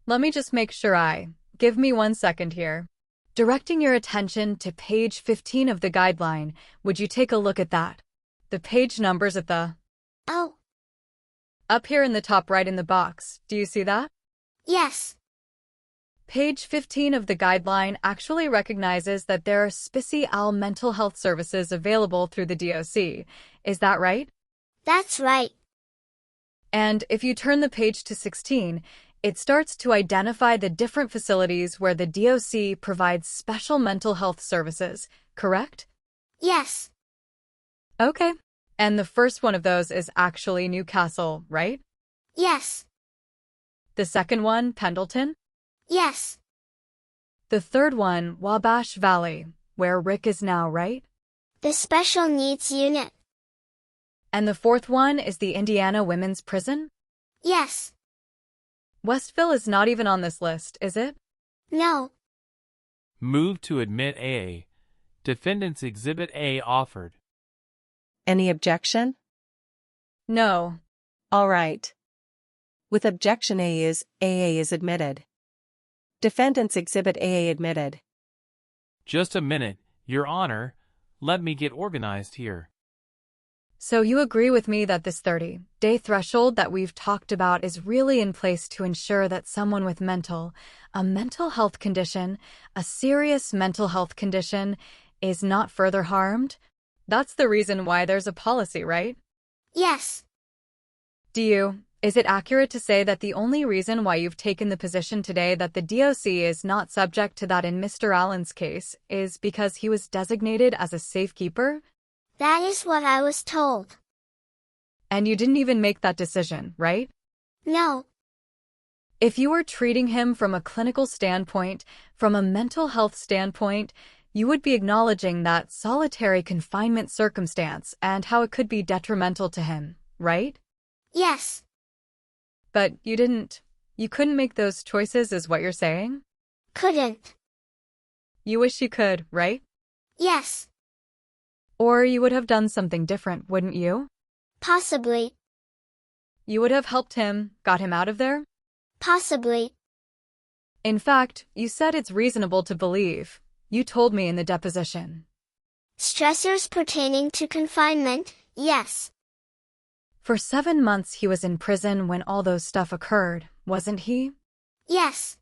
Let me just make sure give me 1 second here. Directing your attention to page 15 of the guideline, would you take a look at that? The page numbers at the...
Oh.
Up here in the top right in the box, do you see that?
Yes.
Page 15 of the guideline actually recognizes that there are SPICY-AL mental health services available through the DOC. Is that right?
That's right.
And if you turn the page to 16, it starts to identify the different facilities where the DOC provides special mental health services, correct?
Yes.
Okay. And the first one of those is actually Newcastle, right?
Yes.
The second one, Pendleton?
Yes.
The third one, Wabash Valley, where Rick is now, right?
The Special Needs Unit.
And the fourth one is the Indiana Women's Prison?
Yes.
Westville is not even on this list, is it?
No.
Move to admit A. Defendant's Exhibit A offered.
Any objection?
No.
All right. With objection AA is admitted. Defendant's Exhibit AA admitted.
Just a minute, Your Honor. Let me get organized here.
So you agree with me that this 30-day threshold that we've talked about is really in place to ensure that someone with a mental health condition, a serious mental health condition, is not further harmed? That's the reason why there's a policy, right?
Yes.
Is it accurate to say that the only reason why you've taken the position today that the DOC is not subject to that in Mr. Allen's case is because he was designated as a safekeeper?
That is what I was told.
And you didn't even make that decision, right?
No.
If you were treating him from a clinical standpoint, from a mental health standpoint, you would be acknowledging that solitary confinement circumstance and how it could be detrimental to him, right?
Yes.
But you couldn't make those choices is what you're saying?
Couldn't.
You wish you could, right?
Yes.
Or you would have done something different, wouldn't you?
Possibly.
You would have helped him, got him out of there?
Possibly.
In fact, you said it's reasonable to believe. You told me in the deposition.
Stressors pertaining to confinement, yes.
For 7 months he was in prison when all those stuff occurred, wasn't he?
Yes.